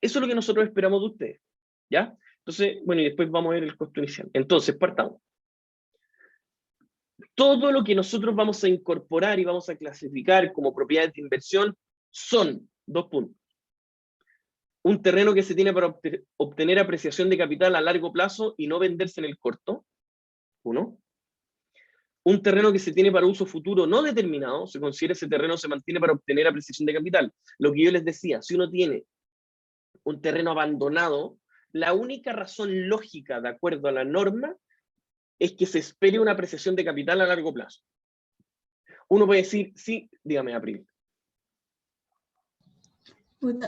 Eso es lo que nosotros esperamos de ustedes, ¿ya? Entonces, bueno, y después vamos a ver el costo inicial. Entonces, partamos. Todo lo que nosotros vamos a incorporar y vamos a clasificar como propiedades de inversión son, 2 puntos. Un terreno que se tiene para obtener apreciación de capital a largo plazo y no venderse en el corto, 1. Un terreno que se tiene para uso futuro no determinado, se considera ese terreno se mantiene para obtener apreciación de capital. Lo que yo les decía, si uno tiene un terreno abandonado, la única razón lógica, de acuerdo a la norma, es que se espere una apreciación de capital a largo plazo. Uno puede decir, sí, dígame, April.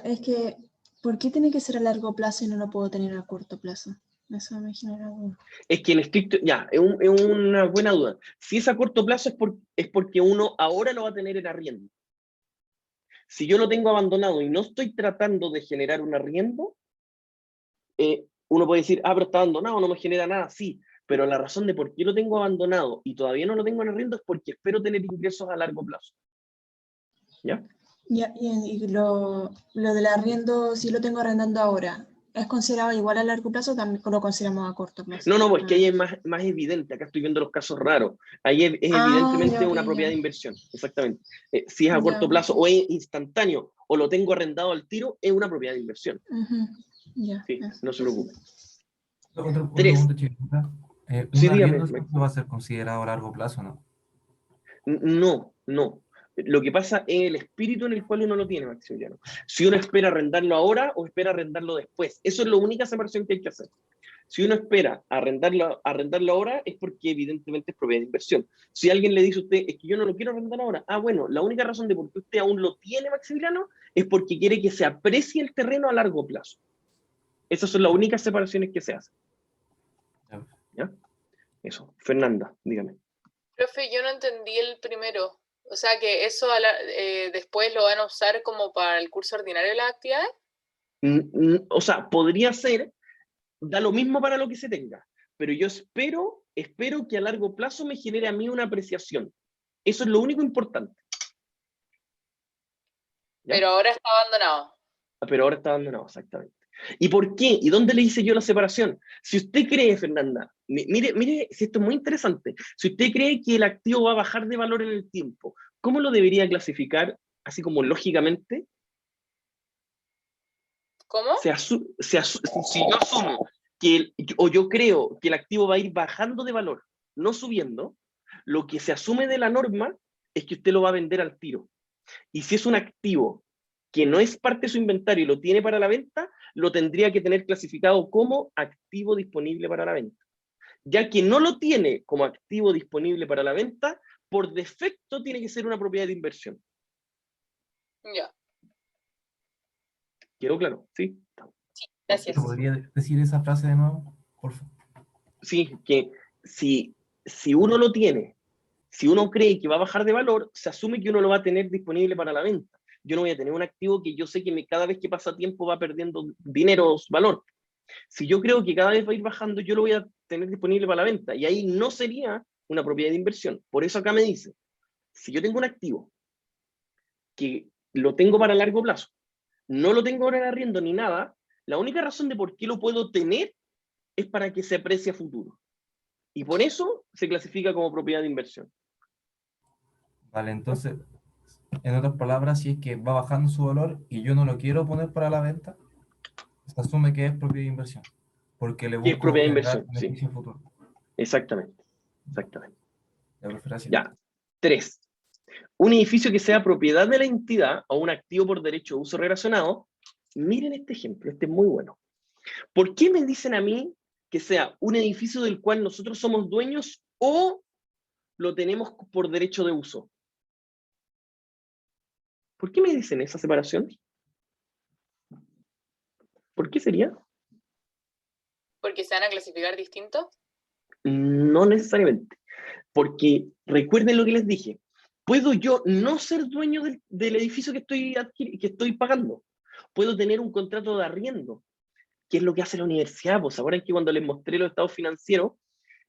Es que, ¿por qué tiene que ser a largo plazo y no lo puedo tener a corto plazo? Eso me genera duda. Es que en estricto, ya, es una buena duda. Si es a corto plazo es porque uno ahora lo va a tener en arriendo. Si yo lo tengo abandonado y no estoy tratando de generar un arriendo, uno puede decir, pero está abandonado, no me genera nada. Sí, pero la razón de por qué lo tengo abandonado y todavía no lo tengo en arriendo es porque espero tener ingresos a largo plazo. ¿Ya? Ya, y lo del arriendo, si lo tengo arrendando ahora, ¿es considerado igual a largo plazo o también lo consideramos a corto plazo? No, pues que ahí es más evidente. Acá estoy viendo los casos raros. Ahí es evidentemente ya, una ok, propiedad ya. de inversión, exactamente. Si es a Ya, corto plazo ok. o es instantáneo o lo tengo arrendado al tiro, es una propiedad de inversión. Ujú, ya, Sí, eso. no se preocupe. Otra 3. pregunta, chiquita. Sí, ¿Un dígame. arriendo siempre va a ser considerado a largo plazo, no? No. Lo que pasa es el espíritu en el cual uno lo tiene, Maximiliano. Si uno espera arrendarlo ahora o espera arrendarlo después. Eso es la única separación que hay que hacer. Si uno espera arrendarlo ahora es porque evidentemente es propiedad de inversión. Si alguien le dice a usted, es que yo no lo quiero arrendar ahora, bueno, la única razón de por qué usted aún lo tiene, Maximiliano, es porque quiere que se aprecie el terreno a largo plazo. Esas son las únicas separaciones que se hacen. ¿Ya? Eso. Fernanda, dígame. Profe, yo no entendí el primero. O sea, que eso después lo van a usar como para el curso ordinario de las actividades. O sea, podría ser, da lo mismo para lo que se tenga, pero yo espero que a largo plazo me genere a mí una apreciación. Eso es lo único importante. ¿Ya? Pero ahora está abandonado. Pero ahora está abandonado, exactamente. ¿Y por qué? ¿Y dónde le hice yo la separación? Si usted cree, Fernanda, mire, si esto es muy interesante, si usted cree que el activo va a bajar de valor en el tiempo, ¿cómo lo debería clasificar, así como lógicamente? ¿Cómo? Si yo asumo o yo creo que el activo va a ir bajando de valor, no subiendo, lo que se asume de la norma es que usted lo va a vender al tiro. Y si es un activo que no es parte de su inventario y lo tiene para la venta, lo tendría que tener clasificado como activo disponible para la venta. Ya que no lo tiene como activo disponible para la venta, por defecto tiene que ser una propiedad de inversión. Ya. ¿Quedó claro? ¿Sí? Sí, gracias. ¿Podría decir esa frase de nuevo, por favor? Sí, que si uno lo tiene, si uno cree que va a bajar de valor, se asume que uno lo va a tener disponible para la venta. Yo no voy a tener un activo que yo sé que cada vez que pasa tiempo va perdiendo dinero, valor. Si yo creo que cada vez va a ir bajando, yo lo voy a tener disponible para la venta. Y ahí no sería una propiedad de inversión. Por eso acá me dice, si yo tengo un activo que lo tengo para largo plazo, no lo tengo ahora en arriendo ni nada, la única razón de por qué lo puedo tener es para que se aprecie a futuro. Y por eso se clasifica como propiedad de inversión. Vale, entonces, en otras palabras, si es que va bajando su valor y yo no lo quiero poner para la venta, se asume que es propiedad de inversión, porque le ¿Qué es busco propiedad de generar inversión? Sí, beneficio futuro. exactamente. Ya, profe, gracias. Ya. 3. Un edificio que sea propiedad de la entidad o un activo por derecho de uso relacionado. Miren este ejemplo, este es muy bueno. ¿Por qué me dicen a mí que sea un edificio del cual nosotros somos dueños o lo tenemos por derecho de uso? ¿Por qué me dicen esa separación? ¿Por qué sería? ¿Porque se van a clasificar distintos? No necesariamente. Porque recuerden lo que les dije. ¿Puedo yo no ser dueño del edificio que estoy pagando? Puedo tener un contrato de arriendo. ¿Qué es lo que hace la universidad? Pues ahora es que cuando les mostré los estados financieros,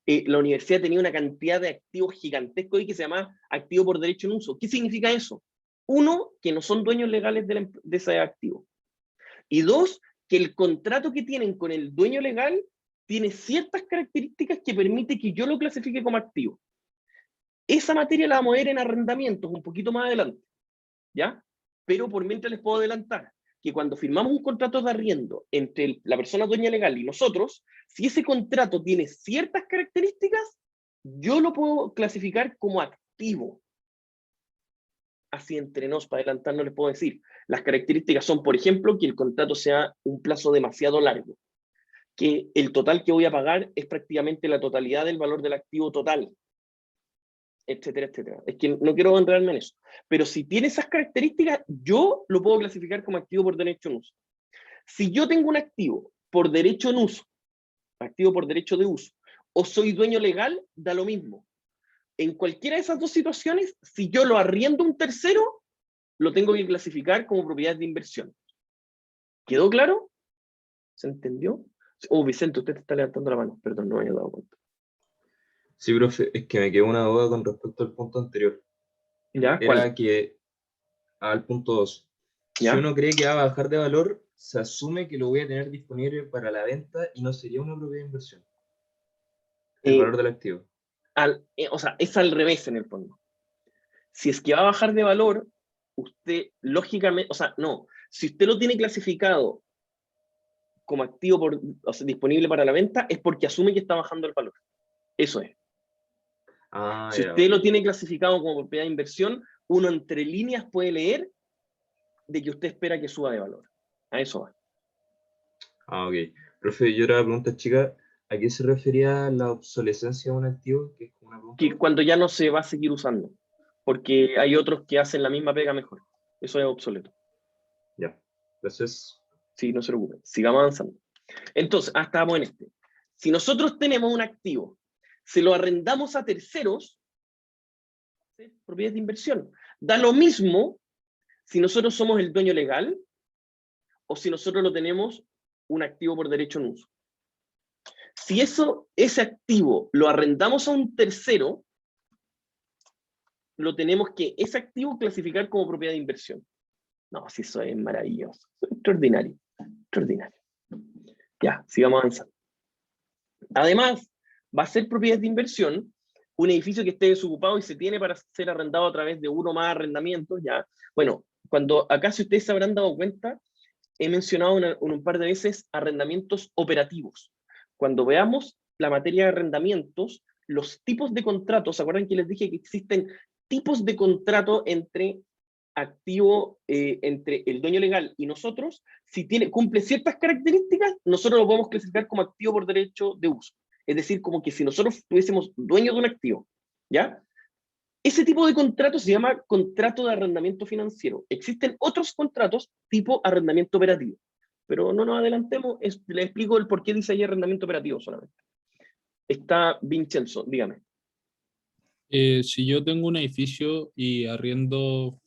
la universidad tenía una cantidad de activos gigantescos y que se llama activo por derecho en uso. ¿Qué significa eso? Uno, que no son dueños legales de ese activo. Y dos, que el contrato que tienen con el dueño legal tiene ciertas características que permite que yo lo clasifique como activo. Esa materia la vamos a ver en arrendamientos un poquito más adelante, ¿ya? Pero por mientras les puedo adelantar que cuando firmamos un contrato de arriendo entre la persona dueña legal y nosotros, si ese contrato tiene ciertas características, yo lo puedo clasificar como activo. Así entre nos, para adelantar, no les puedo decir. Las características son, por ejemplo, que el contrato sea un plazo demasiado largo, que el total que voy a pagar es prácticamente la totalidad del valor del activo total, etcétera, etcétera. Es que no quiero enredarme en eso. Pero si tiene esas características, yo lo puedo clasificar como activo por derecho en uso. Si yo tengo un activo por derecho en uso, activo por derecho de uso, o soy dueño legal, da lo mismo. En cualquiera de esas dos situaciones, si yo lo arriendo a un tercero, lo tengo que clasificar como propiedad de inversión. ¿Quedó claro? ¿Se entendió? Oh, Vicente, usted está levantando la mano. Perdón, no me había dado cuenta. Sí, profe, es que me quedó una duda con respecto al punto anterior. ¿Ya? Era ¿Cuál? que, al punto 2, si ¿Ya? uno cree que va a bajar de valor, se asume que lo voy a tener disponible para la venta y no sería una propiedad de inversión. El valor del activo. O sea, es al revés en el fondo. Si es que va a bajar de valor, usted lógicamente, o sea, no, si usted lo tiene clasificado como activo o sea, disponible para la venta, es porque asume que está bajando el valor. Eso es. Si Ya, usted lo ok. tiene clasificado como propiedad de inversión, uno entre líneas puede leer de que usted espera que suba de valor. A eso va. Ok. Profe, yo era la pregunta chica, ¿a qué se refería la obsolescencia de un activo? Que es como una pregunta. Que cuando ya no se va a seguir usando, porque hay otros que hacen la misma pega mejor. Eso es obsoleto. Ya, gracias. Sí, no se preocupen. Sigamos avanzando. Entonces, estamos en este. Si nosotros tenemos un activo, se lo arrendamos a terceros, ¿sí? Propiedad de inversión. Da lo mismo si nosotros somos el dueño legal o si nosotros lo tenemos un activo por derecho en uso. Si ese activo lo arrendamos a un tercero, lo tenemos que ese activo clasificar como propiedad de inversión. No, si eso es maravilloso. Extraordinario. Extraordinario. Ya, sigamos avanzando. Además, va a ser propiedad de inversión un edificio que esté desocupado y se tiene para ser arrendado a través de uno más arrendamientos, ya. Bueno, cuando acá, si ustedes se habrán dado cuenta, he mencionado un par de veces arrendamientos operativos. Cuando veamos la materia de arrendamientos, los tipos de contratos, ¿se acuerdan que les dije que existen tipos de contrato entre activo, entre el dueño legal y nosotros? Si cumple ciertas características, nosotros lo podemos clasificar como activo por derecho de uso. Es decir, como que si nosotros fuésemos dueños de un activo, ¿ya? Ese tipo de contrato se llama contrato de arrendamiento financiero. Existen otros contratos tipo arrendamiento operativo, pero no nos adelantemos, les explico el por qué dice ahí arrendamiento operativo solamente. Está Vincenzo, dígame. Si yo tengo un edificio y arriendo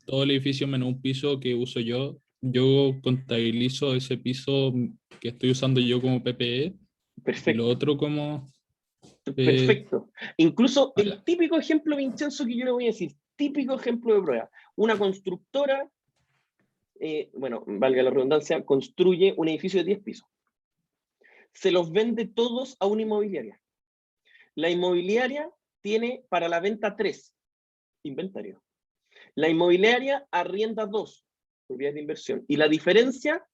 todo el edificio menos un piso que uso yo contabilizo ese piso que estoy usando yo como PPE. Perfecto. Y lo otro como... Perfecto. Incluso el típico ejemplo, Vincenzo, que yo le voy a decir, típico ejemplo de prueba. Una constructora, bueno, valga la redundancia, construye un edificio de 10 pisos. Se los vende todos a una inmobiliaria. La inmobiliaria tiene para la venta 3, inventario. La inmobiliaria arrienda 2, propiedades de inversión. Y la diferencia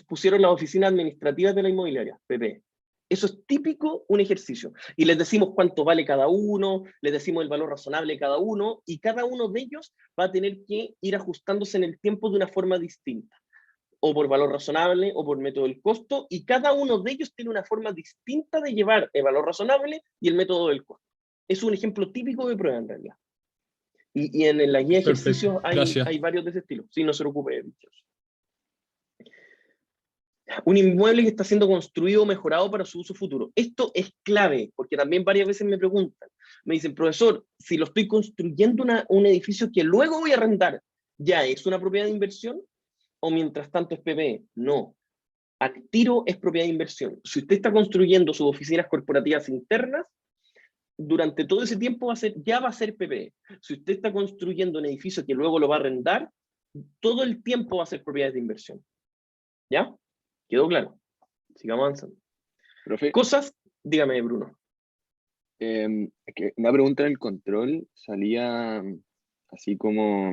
pusieron las oficinas administrativas de la inmobiliaria, PP. Eso es típico un ejercicio. Y les decimos cuánto vale cada uno, les decimos el valor razonable de cada uno, y cada uno de ellos va a tener que ir ajustándose en el tiempo de una forma distinta. O por valor razonable, o por método del costo, y cada uno de ellos tiene una forma distinta de llevar el valor razonable y el método del costo. Es un ejemplo típico de prueba en realidad. Y en la guía de ejercicios hay varios de ese estilo. Sí, no se preocupe. Un inmueble que está siendo construido o mejorado para su uso futuro. Esto es clave, porque también varias veces me preguntan. Me dicen, profesor, si lo estoy construyendo un edificio que luego voy a arrendar, ¿ya es una propiedad de inversión? ¿O mientras tanto es PPE? No. Al tiro es propiedad de inversión. Si usted está construyendo sus oficinas corporativas internas, durante todo ese tiempo ya va a ser PPE. Si usted está construyendo un edificio que luego lo va a arrendar, todo el tiempo va a ser propiedades de inversión. ¿Ya? ¿Quedó claro? Sigamos avanzando. Profe, cosas, dígame, Bruno. Que una pregunta en el control salía así como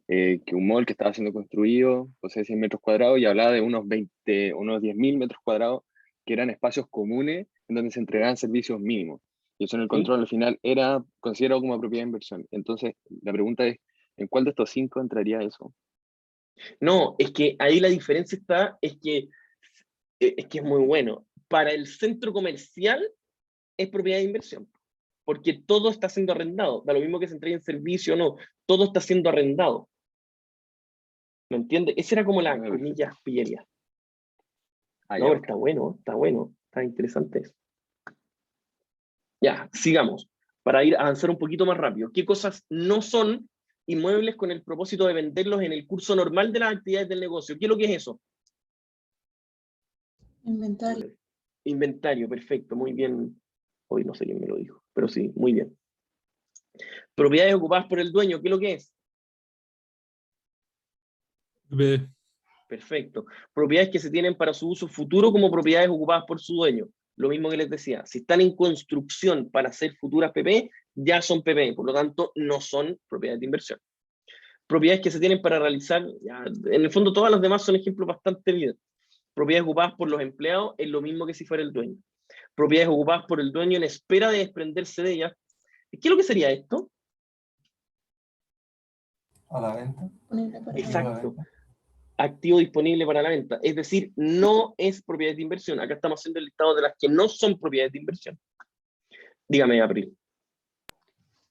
que un mall que estaba siendo construido, posee 100 metros cuadrados, y hablaba de unos 10.000 metros cuadrados que eran espacios comunes en donde se entregaban servicios mínimos. Y eso en el control al final era considerado como propiedad de inversión. Entonces, la pregunta es, ¿en cuál de estos 5 entraría eso? No, es que ahí la diferencia está, es que es muy bueno. Para el centro comercial es propiedad de inversión, porque todo está siendo arrendado. Da lo mismo que se entregue en servicio o no, todo está siendo arrendado. ¿Me entiendes? Esa era como la comillas pillería. No, pero está bueno, está interesante eso. Ya, sigamos. Para ir a avanzar un poquito más rápido. ¿Qué cosas no son inmuebles con el propósito de venderlos en el curso normal de las actividades del negocio? ¿Qué es lo que es eso? Inventario. Inventario, perfecto, muy bien. Hoy no sé quién me lo dijo, pero sí, muy bien. Propiedades ocupadas por el dueño, ¿qué es lo que es? B. Perfecto. Propiedades que se tienen para su uso futuro como propiedades ocupadas por su dueño. Lo mismo que les decía, si están en construcción para hacer futuras PP, ya son PP, por lo tanto no son propiedades de inversión. Propiedades que se tienen para realizar, ya, en el fondo todas las demás son ejemplos bastante evidentes. Propiedades ocupadas por los empleados es lo mismo que si fuera el dueño. Propiedades ocupadas por el dueño en espera de desprenderse de ellas. ¿Qué es lo que sería esto? A la venta. Exacto. Activo disponible para la venta. Es decir, no es propiedad de inversión. Acá estamos haciendo el listado de las que no son propiedades de inversión. Dígame, April.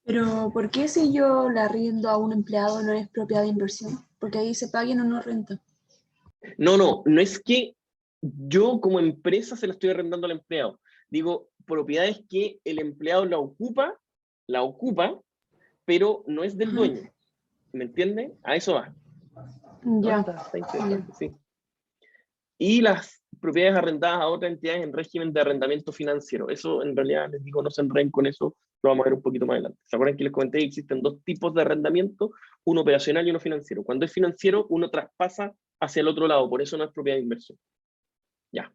Pero, ¿por qué si yo la arriendo a un empleado no es propiedad de inversión? Porque ahí se paguen o no renta. No es que yo como empresa se la estoy arrendando al empleado. Digo, propiedades que el empleado la ocupa, pero no es del dueño. ¿Me entiende? A eso va. Ya. Está interesante, sí. Y las propiedades arrendadas a otras entidades en régimen de arrendamiento financiero. Eso en realidad les digo, no se enreden con eso, lo vamos a ver un poquito más adelante. ¿Se acuerdan que les comenté que existen dos tipos de arrendamiento? Uno operacional y uno financiero. Cuando es financiero, uno traspasa hacia el otro lado, por eso no es propiedad de inversión. Ya.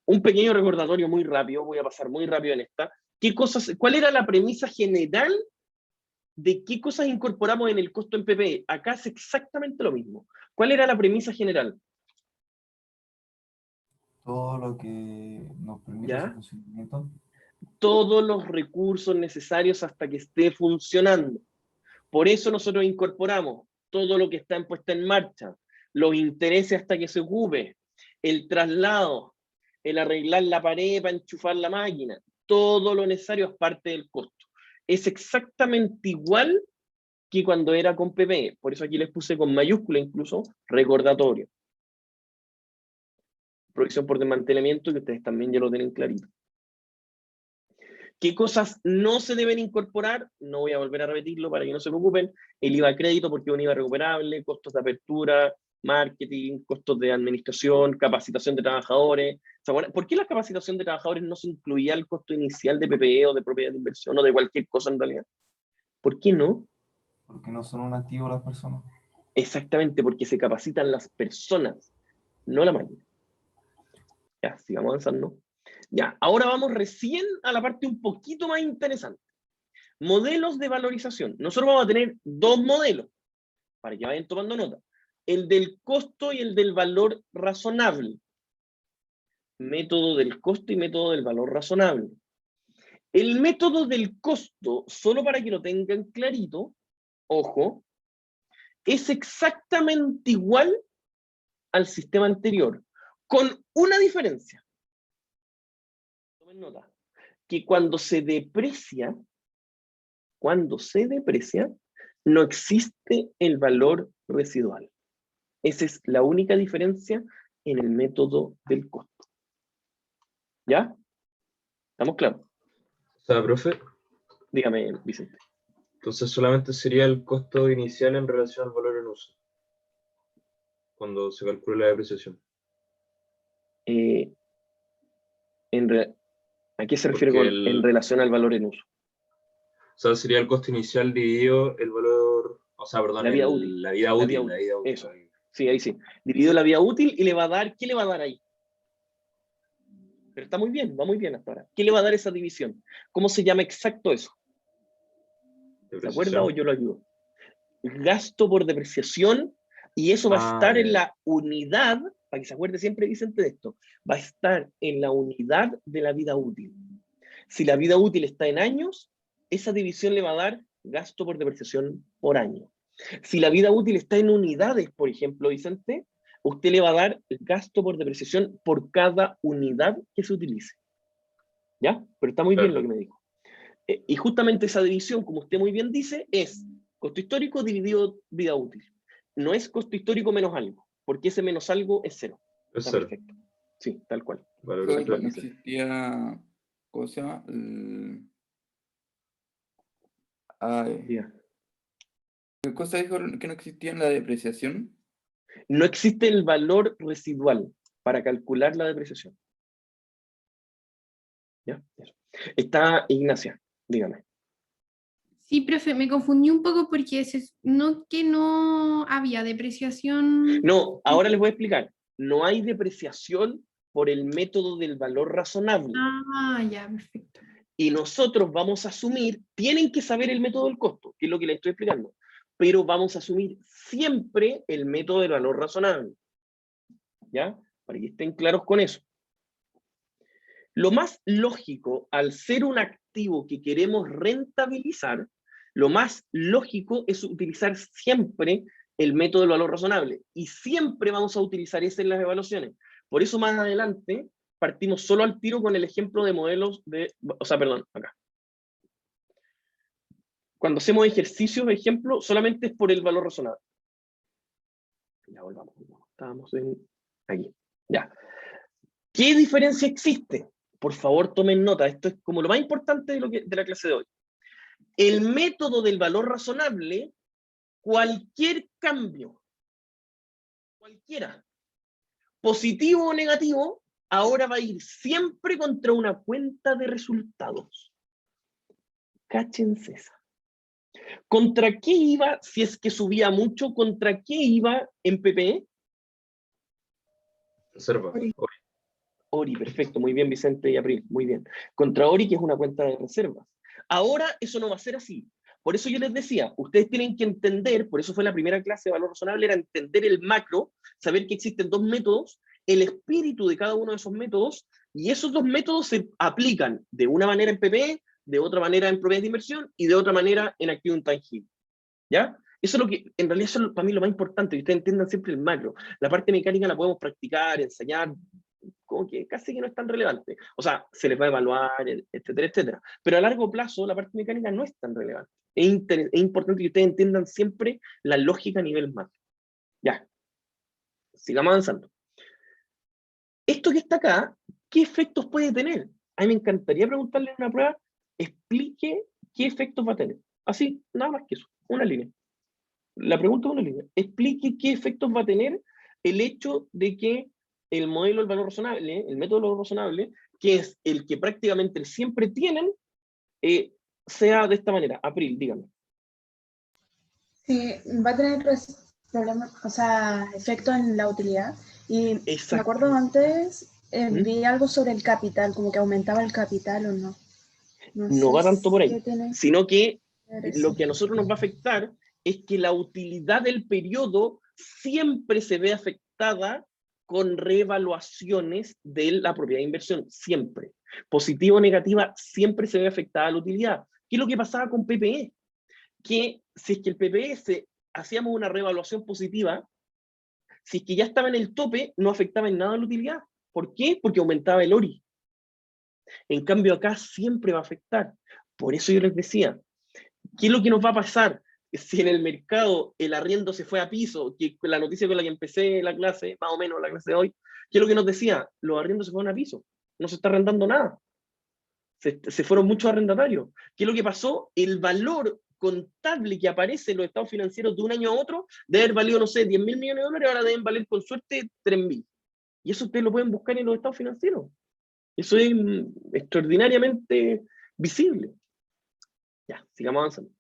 Un pequeño recordatorio muy rápido, voy a pasar muy rápido en esta. ¿Cuál era la premisa general de qué cosas incorporamos en el costo en PPE? Acá es exactamente lo mismo. ¿Cuál era la premisa general? Todo lo que nos permite ¿Ya? su funcionamiento. Todos los recursos necesarios hasta que esté funcionando. Por eso nosotros incorporamos todo lo que está en puesta en marcha, los intereses hasta que se ocupe, el traslado, el arreglar la pared para enchufar la máquina, todo lo necesario es parte del costo. Es exactamente igual que cuando era con PPE, por eso aquí les puse con mayúscula incluso, recordatorio. Provisión por desmantelamiento, que ustedes también ya lo tienen clarito. ¿Qué cosas no se deben incorporar? No voy a volver a repetirlo para que no se preocupen. El IVA crédito, porque es un IVA recuperable, costos de apertura, marketing, costos de administración, capacitación de trabajadores. ¿Por qué la capacitación de trabajadores no se incluía el costo inicial de PPE o de propiedad de inversión o de cualquier cosa en realidad? ¿Por qué no? Porque no son un activo las personas. Exactamente, porque se capacitan las personas, no la máquina. Ya, sigamos avanzando. Ya, ahora vamos recién a la parte un poquito más interesante. Modelos de valorización. Nosotros vamos a tener dos modelos, para que vayan tomando nota. El del costo y el del valor razonable. Método del costo y método del valor razonable. El método del costo, solo para que lo tengan clarito, ojo, es exactamente igual al sistema anterior, con una diferencia. Tomen nota, que cuando se deprecia, no existe el valor residual. Esa es la única diferencia en el método del costo. ¿Ya? ¿Estamos claros? O sea, profe. Dígame, Vicente. Entonces solamente sería el costo inicial en relación al valor en uso, cuando se calcula la depreciación. ¿A qué se refiere en relación al valor en uso? O sea, sería el costo inicial dividido el valor, o sea, perdón, la vida útil. La vida útil. Eso. Sí, ahí sí. Dividido la vida útil y le va a dar, ¿qué le va a dar ahí? Pero está muy bien, va muy bien hasta ahora. ¿Qué le va a dar esa división? ¿Cómo se llama exacto eso? ¿Se acuerda o yo lo ayudo? Gasto por depreciación, y eso va a estar en la unidad, para que se acuerde siempre Vicente de esto, va a estar en la unidad de la vida útil. Si la vida útil está en años, esa división le va a dar gasto por depreciación por año. Si la vida útil está en unidades, por ejemplo, Vicente, usted le va a dar el gasto por depreciación por cada unidad que se utilice. ¿Ya? Pero está muy bien lo que me dijo. Y justamente esa división, como usted muy bien dice, es costo histórico dividido vida útil. No es costo histórico menos algo, porque ese menos algo es cero. Está perfecto. Sí, tal cual. No existía, ¿cómo se llama? ¿Qué cosa dijo que no existía en la depreciación? No existe el valor residual para calcular la depreciación. ¿Ya? Eso. Está Ignacia, dígame. Sí, profe, me confundí un poco porque no había depreciación. No, ahora les voy a explicar. No hay depreciación por el método del valor razonable. Ah, ya, perfecto. Y nosotros vamos a asumir, tienen que saber el método del costo, que es lo que les estoy explicando, pero vamos a asumir siempre el método del valor razonable. ¿Ya? Para que estén claros con eso. Lo más lógico, al ser un activo que queremos rentabilizar, lo más lógico es utilizar siempre el método del valor razonable. Y siempre vamos a utilizar ese en las evaluaciones. Por eso más adelante partimos solo al tiro con el ejemplo de modelos de... O sea, perdón, acá. Cuando hacemos ejercicios de ejemplo, solamente es por el valor razonable. Ya volvamos. Estábamos aquí. Ya. ¿Qué diferencia existe? Por favor, tomen nota. Esto es como lo más importante de la clase de hoy. El método del valor razonable, cualquier cambio, cualquiera, positivo o negativo, ahora va a ir siempre contra una cuenta de resultados. Cáchense esa. ¿Contra qué iba si es que subía mucho? ¿Contra qué iba en PPE? Reserva. Ori, perfecto, muy bien Vicente y April, muy bien. Contra Ori, que es una cuenta de reservas. Ahora eso no va a ser así. Por eso yo les decía, ustedes tienen que entender, por eso fue la primera clase de valor razonable, era entender el macro, saber que existen dos métodos, el espíritu de cada uno de esos métodos, y esos dos métodos se aplican de una manera en PPE, de otra manera en propiedades de inversión, y de otra manera en activo intangible. ¿Ya? Eso es lo que, en realidad, eso es para mí lo más importante, que ustedes entiendan siempre el macro. La parte mecánica la podemos practicar, enseñar, como que casi que no es tan relevante. O sea, se les va a evaluar, etcétera, etcétera. Pero a largo plazo, la parte mecánica no es tan relevante. Es importante que ustedes entiendan siempre la lógica a nivel macro. Ya. Sigamos avanzando. Esto que está acá, ¿qué efectos puede tener? A mí me encantaría preguntarle en una prueba, explique qué efectos va a tener. Así, nada más que eso, una línea. La pregunta es una línea. Explique qué efectos va a tener el hecho de que el modelo del valor razonable, el método del valor razonable, que es el que prácticamente siempre tienen, sea de esta manera. April, dígame. Sí, va a tener problemas, o sea, efectos en la utilidad. Y me acuerdo antes, vi algo sobre el capital, como que aumentaba el capital o no. No va tanto por ahí, sino que lo eso. que a nosotros nos va a afectar es que la utilidad del periodo siempre se ve afectada con reevaluaciones de la propiedad de inversión, siempre. Positiva o negativa, siempre se ve afectada la utilidad. ¿Qué es lo que pasaba con PPE? Que si es que el PPE hacíamos una reevaluación positiva, si es que ya estaba en el tope, no afectaba en nada la utilidad. ¿Por qué? Porque aumentaba el ORI. En cambio acá siempre va a afectar. Por eso yo les decía, ¿qué es lo que nos va a pasar si en el mercado el arriendo se fue a piso? Que la noticia con la que empecé la clase, más o menos la clase de hoy, ¿qué es lo que nos decía? Los arriendos se fueron a piso, no se está arrendando nada. Se fueron muchos arrendatarios. ¿Qué es lo que pasó? El valor contable que aparece en los estados financieros de un año a otro debe haber valido, no sé, 10.000 millones de dólares, ahora deben valer con suerte 3.000. Y eso ustedes lo pueden buscar en los estados financieros. Eso es extraordinariamente visible. Ya, sigamos avanzando.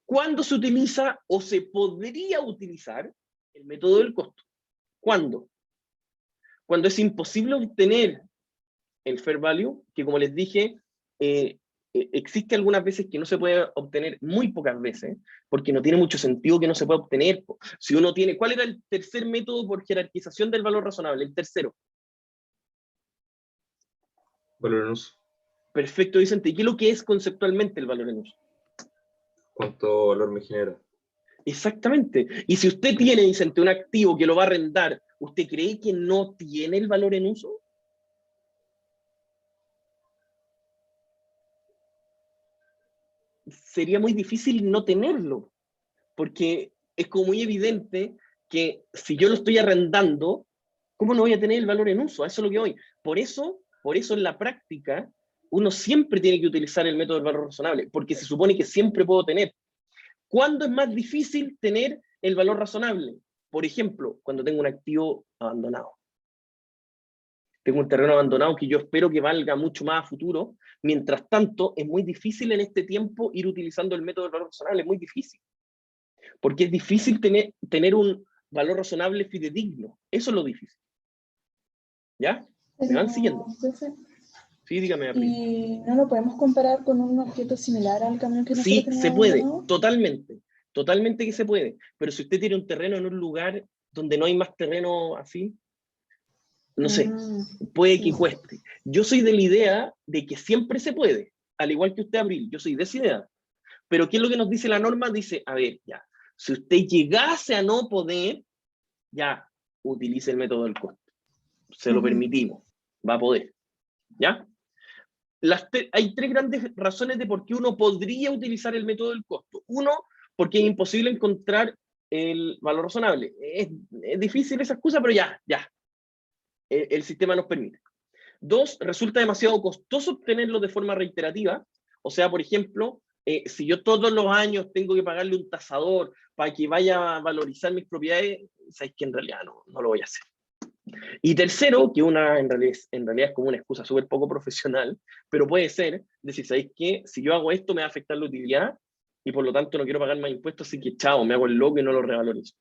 ¿Cuándo se utiliza o se podría utilizar el método del costo? ¿Cuándo? Cuando es imposible obtener el fair value, que como les dije, existe algunas veces que no se puede obtener, muy pocas veces, porque no tiene mucho sentido que no se pueda obtener. Si uno tiene, ¿cuál era el tercer método por jerarquización del valor razonable? El tercero. Valor en uso. Perfecto, Vicente. ¿Y qué es lo que es conceptualmente el valor en uso? ¿Cuánto valor me genera? Exactamente. Y si usted tiene, Vicente, un activo que lo va a arrendar, ¿usted cree que no tiene el valor en uso? Sería muy difícil no tenerlo, porque es como muy evidente que si yo lo estoy arrendando, ¿cómo no voy a tener el valor en uso? A eso es lo que voy. Por eso en la práctica, uno siempre tiene que utilizar el método del valor razonable, porque se supone que siempre puedo tener. ¿Cuándo es más difícil tener el valor razonable? Por ejemplo, cuando tengo un activo abandonado. tengo un terreno abandonado que yo espero que valga mucho más a futuro. Mientras tanto, es muy difícil en este tiempo ir utilizando el método del valor razonable, es muy difícil. Porque es difícil tener un valor razonable fidedigno. Eso es lo difícil. ¿Ya? ¿Me van siguiendo? Profe, Sí, dígame. April. ¿y no lo podemos comparar con un objeto similar al camión que nosotros Sí, tenemos se puede, abandonado? totalmente que se puede. Pero si usted tiene un terreno en un lugar donde no hay más terreno así, no sé, puede que cueste. Yo soy de la idea de que siempre se puede, al igual que usted, Abril, yo soy de esa idea. Pero ¿qué es lo que nos dice la norma? Dice, a ver, ya, si usted llegase a no poder, ya, utilice el método del costo. Se lo permitimos, va a poder. ¿Ya? Hay tres grandes razones de por qué uno podría utilizar el método del costo. Uno, porque es imposible encontrar el valor razonable. Es difícil esa excusa, pero ya. El sistema nos permite. Dos, resulta demasiado costoso obtenerlo de forma reiterativa. O sea, por ejemplo, si yo todos los años tengo que pagarle un tasador para que vaya a valorizar mis propiedades, sabéis que en realidad no lo voy a hacer. Y tercero, que en realidad es como una excusa súper poco profesional, pero puede ser, decir, ¿sabéis qué? Si yo hago esto me va a afectar la utilidad y por lo tanto no quiero pagar más impuestos, así que chao, me hago el loco y no lo revalorizo.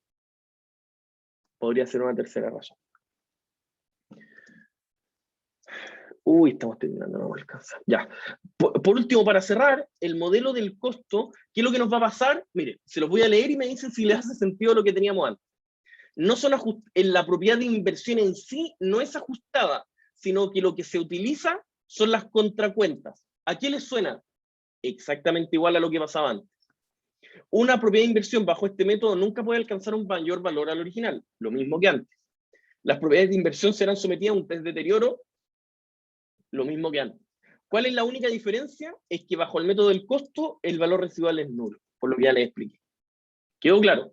Podría ser una tercera razón. Uy, estamos terminando, no me alcanza. Ya. Por último, para cerrar, el modelo del costo, ¿qué es lo que nos va a pasar? Mire, se los voy a leer y me dicen si les hace sentido lo que teníamos antes. No son en la propiedad de inversión en sí no es ajustada, sino que lo que se utiliza son las contracuentas. ¿A qué les suena? Exactamente igual a lo que pasaba antes. Una propiedad de inversión bajo este método nunca puede alcanzar un mayor valor al original, lo mismo que antes. Las propiedades de inversión serán sometidas a un test de deterioro, lo mismo que antes. ¿Cuál es la única diferencia? Es que bajo el método del costo el valor residual es nulo, por lo que ya les expliqué. ¿Quedó claro?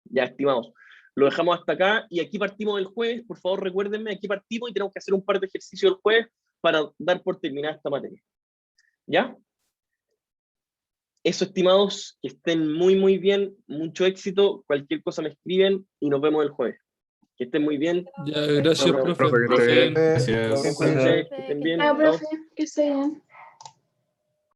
Ya, estimados. Lo dejamos hasta acá y aquí partimos el jueves. Por favor, recuérdenme, aquí partimos y tenemos que hacer un par de ejercicios el jueves para dar por terminada esta materia. ¿Ya? Eso, estimados, que estén muy bien, mucho éxito. Cualquier cosa me escriben y nos vemos el jueves. Que estén muy bien. Ya, gracias, profe. Gracias. Que estén bien. Ah, Chao. profe, que esté bien.